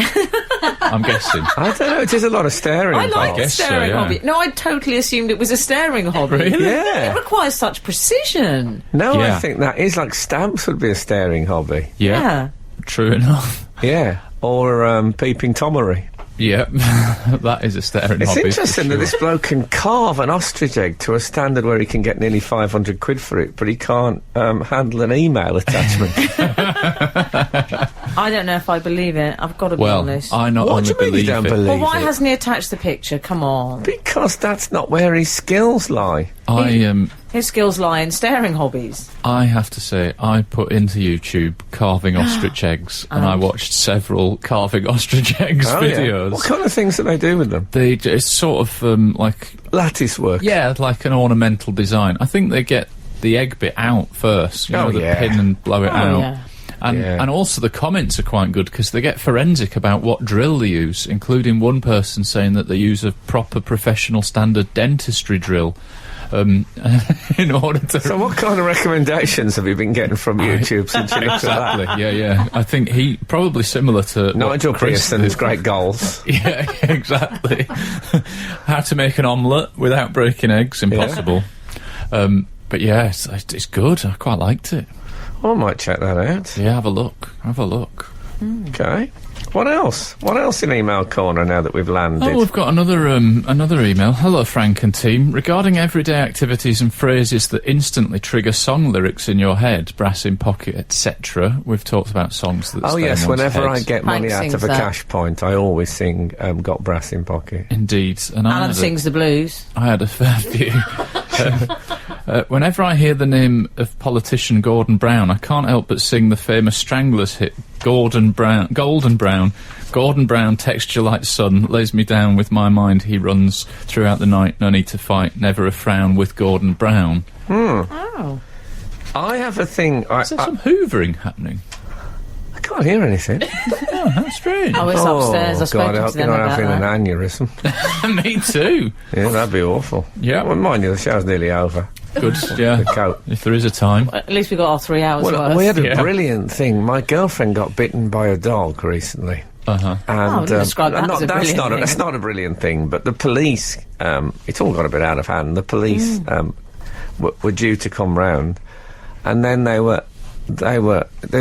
I'm guessing. I don't know, it is a lot of staring. I like guess so, staring yeah. hobby. No, I totally assumed it was a staring hobby. Really? Yeah. It requires such precision. No, Yeah. I think that is like stamps would be a staring hobby. Yeah. True enough. Yeah. Or peeping Tomery. Yeah. That is a staring It's hobby. interesting that this bloke can carve an ostrich egg to a standard where he can get nearly 500 quid for it, but he can't handle an email attachment. I don't know if I believe it. I've got to be honest. I not What only do you mean you believe don't it. believe Well, why it? hasn't he attached the picture? Come on. Because that's not where his skills lie. His skills lie in staring hobbies. I have to say, I put into YouTube carving ostrich eggs, and I watched several carving ostrich eggs videos. What kind of things do they do with them? It's sort of like Lattice work. yeah, like an ornamental design. I think they get the egg bit out first, you know, the pin and blow it out. Yeah. And also the comments are quite good because they get forensic about what drill they use, including one person saying that they use a proper professional standard dentistry drill in order to... So what kind of recommendations have you been getting from YouTube since you looked at that? Exactly, yeah. I think he probably similar to Nigel what Chris Pearson's did. great goals. Yeah, exactly. How to make an omelette without breaking eggs, impossible. But yeah, it's good. I quite liked it. I might check that out. Yeah, have a look. Okay. What else? What else in email corner now that we've landed? Oh, we've got another email. Hello, Frank and team. Regarding everyday activities and phrases that instantly trigger song lyrics in your head, brass in pocket, etc. We've talked about songs that. Oh stay yes, in one's whenever head. I get money Frank out of sings a that. cash point, I always sing "Got Brass in Pocket." Indeed, and Alan sings the blues. I had a fair few. Whenever I hear the name of politician Gordon Brown, I can't help but sing the famous Stranglers hit Golden Brown, text you like sun, lays me down with my mind, he runs throughout the night, no need to fight, never a frown with Gordon Brown. Oh. I have a thing. Is there some hoovering happening? I can't hear anything. Oh, how strange. Oh, it's upstairs. I've God, spoken I hope to you're them not about having that. an aneurysm. Me too. Yeah, that'd be awful. Yeah. Well, mind you, the show's nearly over. Good, yeah. The coat. If there is a time. At least we got our 3 hours Well, worth. we had a Yeah. brilliant thing. My girlfriend got bitten by a dog recently. Uh-huh. And describe that as a that's brilliant not thing. that's not a brilliant thing, but the police, it's all got a bit out of hand. The police were due to come round, and then they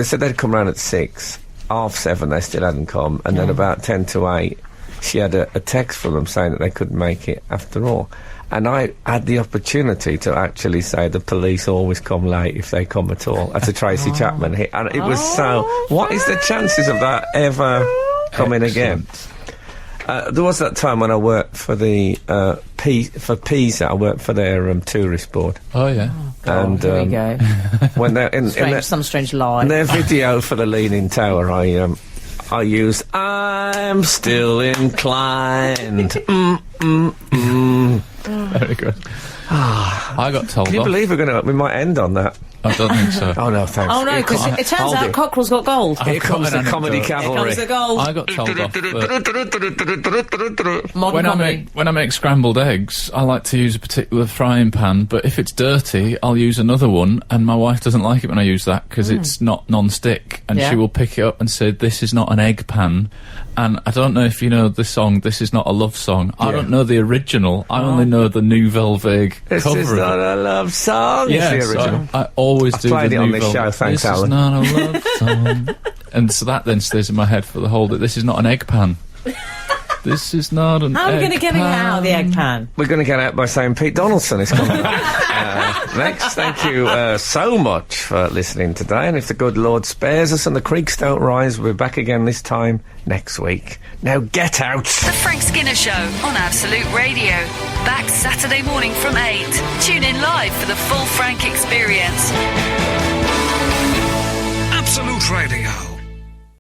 said they'd come round at 6, 7:30. They still hadn't come, and then about 10 to 8, she had a text from them saying that they couldn't make it after all. And I had the opportunity to actually say the police always come late if they come at all. That's a Tracy Chapman hit, and it was so. What is the chances of that ever coming again? There was that time when I worked for the for PISA. I worked for their tourist board. Oh, yeah. And here we go. when they're in Some strange lie. their video for the Leaning Tower, I used "I'm still inclined." Very good. I got told Can you off. believe we might end on that? I don't think so. Oh no, thanks. Oh no, because it turns Hold out it. Cockerel's got gold. Here comes the an comedy anecdote. Here cavalry. comes the gold. I got told off that Modern comedy. when I make scrambled eggs, I like to use a particular frying pan, but if it's dirty, I'll use another one, and my wife doesn't like it when I use that because it's not non-stick, and Yeah. she will pick it up and say, "This is not an egg pan." And I don't know if you know the song, "This Is Not a Love Song." I don't know the original. I only know the Nouvelle Vague This cover is of not it. a love song. Yeah, It's the original. so I always I've do played the it on this Nouvelle- show, thanks, This Alan. is not a love song. And so that then stays in my head for the whole day. This is not an egg pan. This is not an How are we going to egg get it out of the pan. egg pan? We're going to get out by saying Pete Donaldson is coming up. Next, thank you so much for listening today. And if the good Lord spares us and the creeks don't rise, we're back again this time next week. Now get out! The Frank Skinner Show on Absolute Radio. Back Saturday morning from 8. Tune in live for the full Frank experience. Absolute Radio.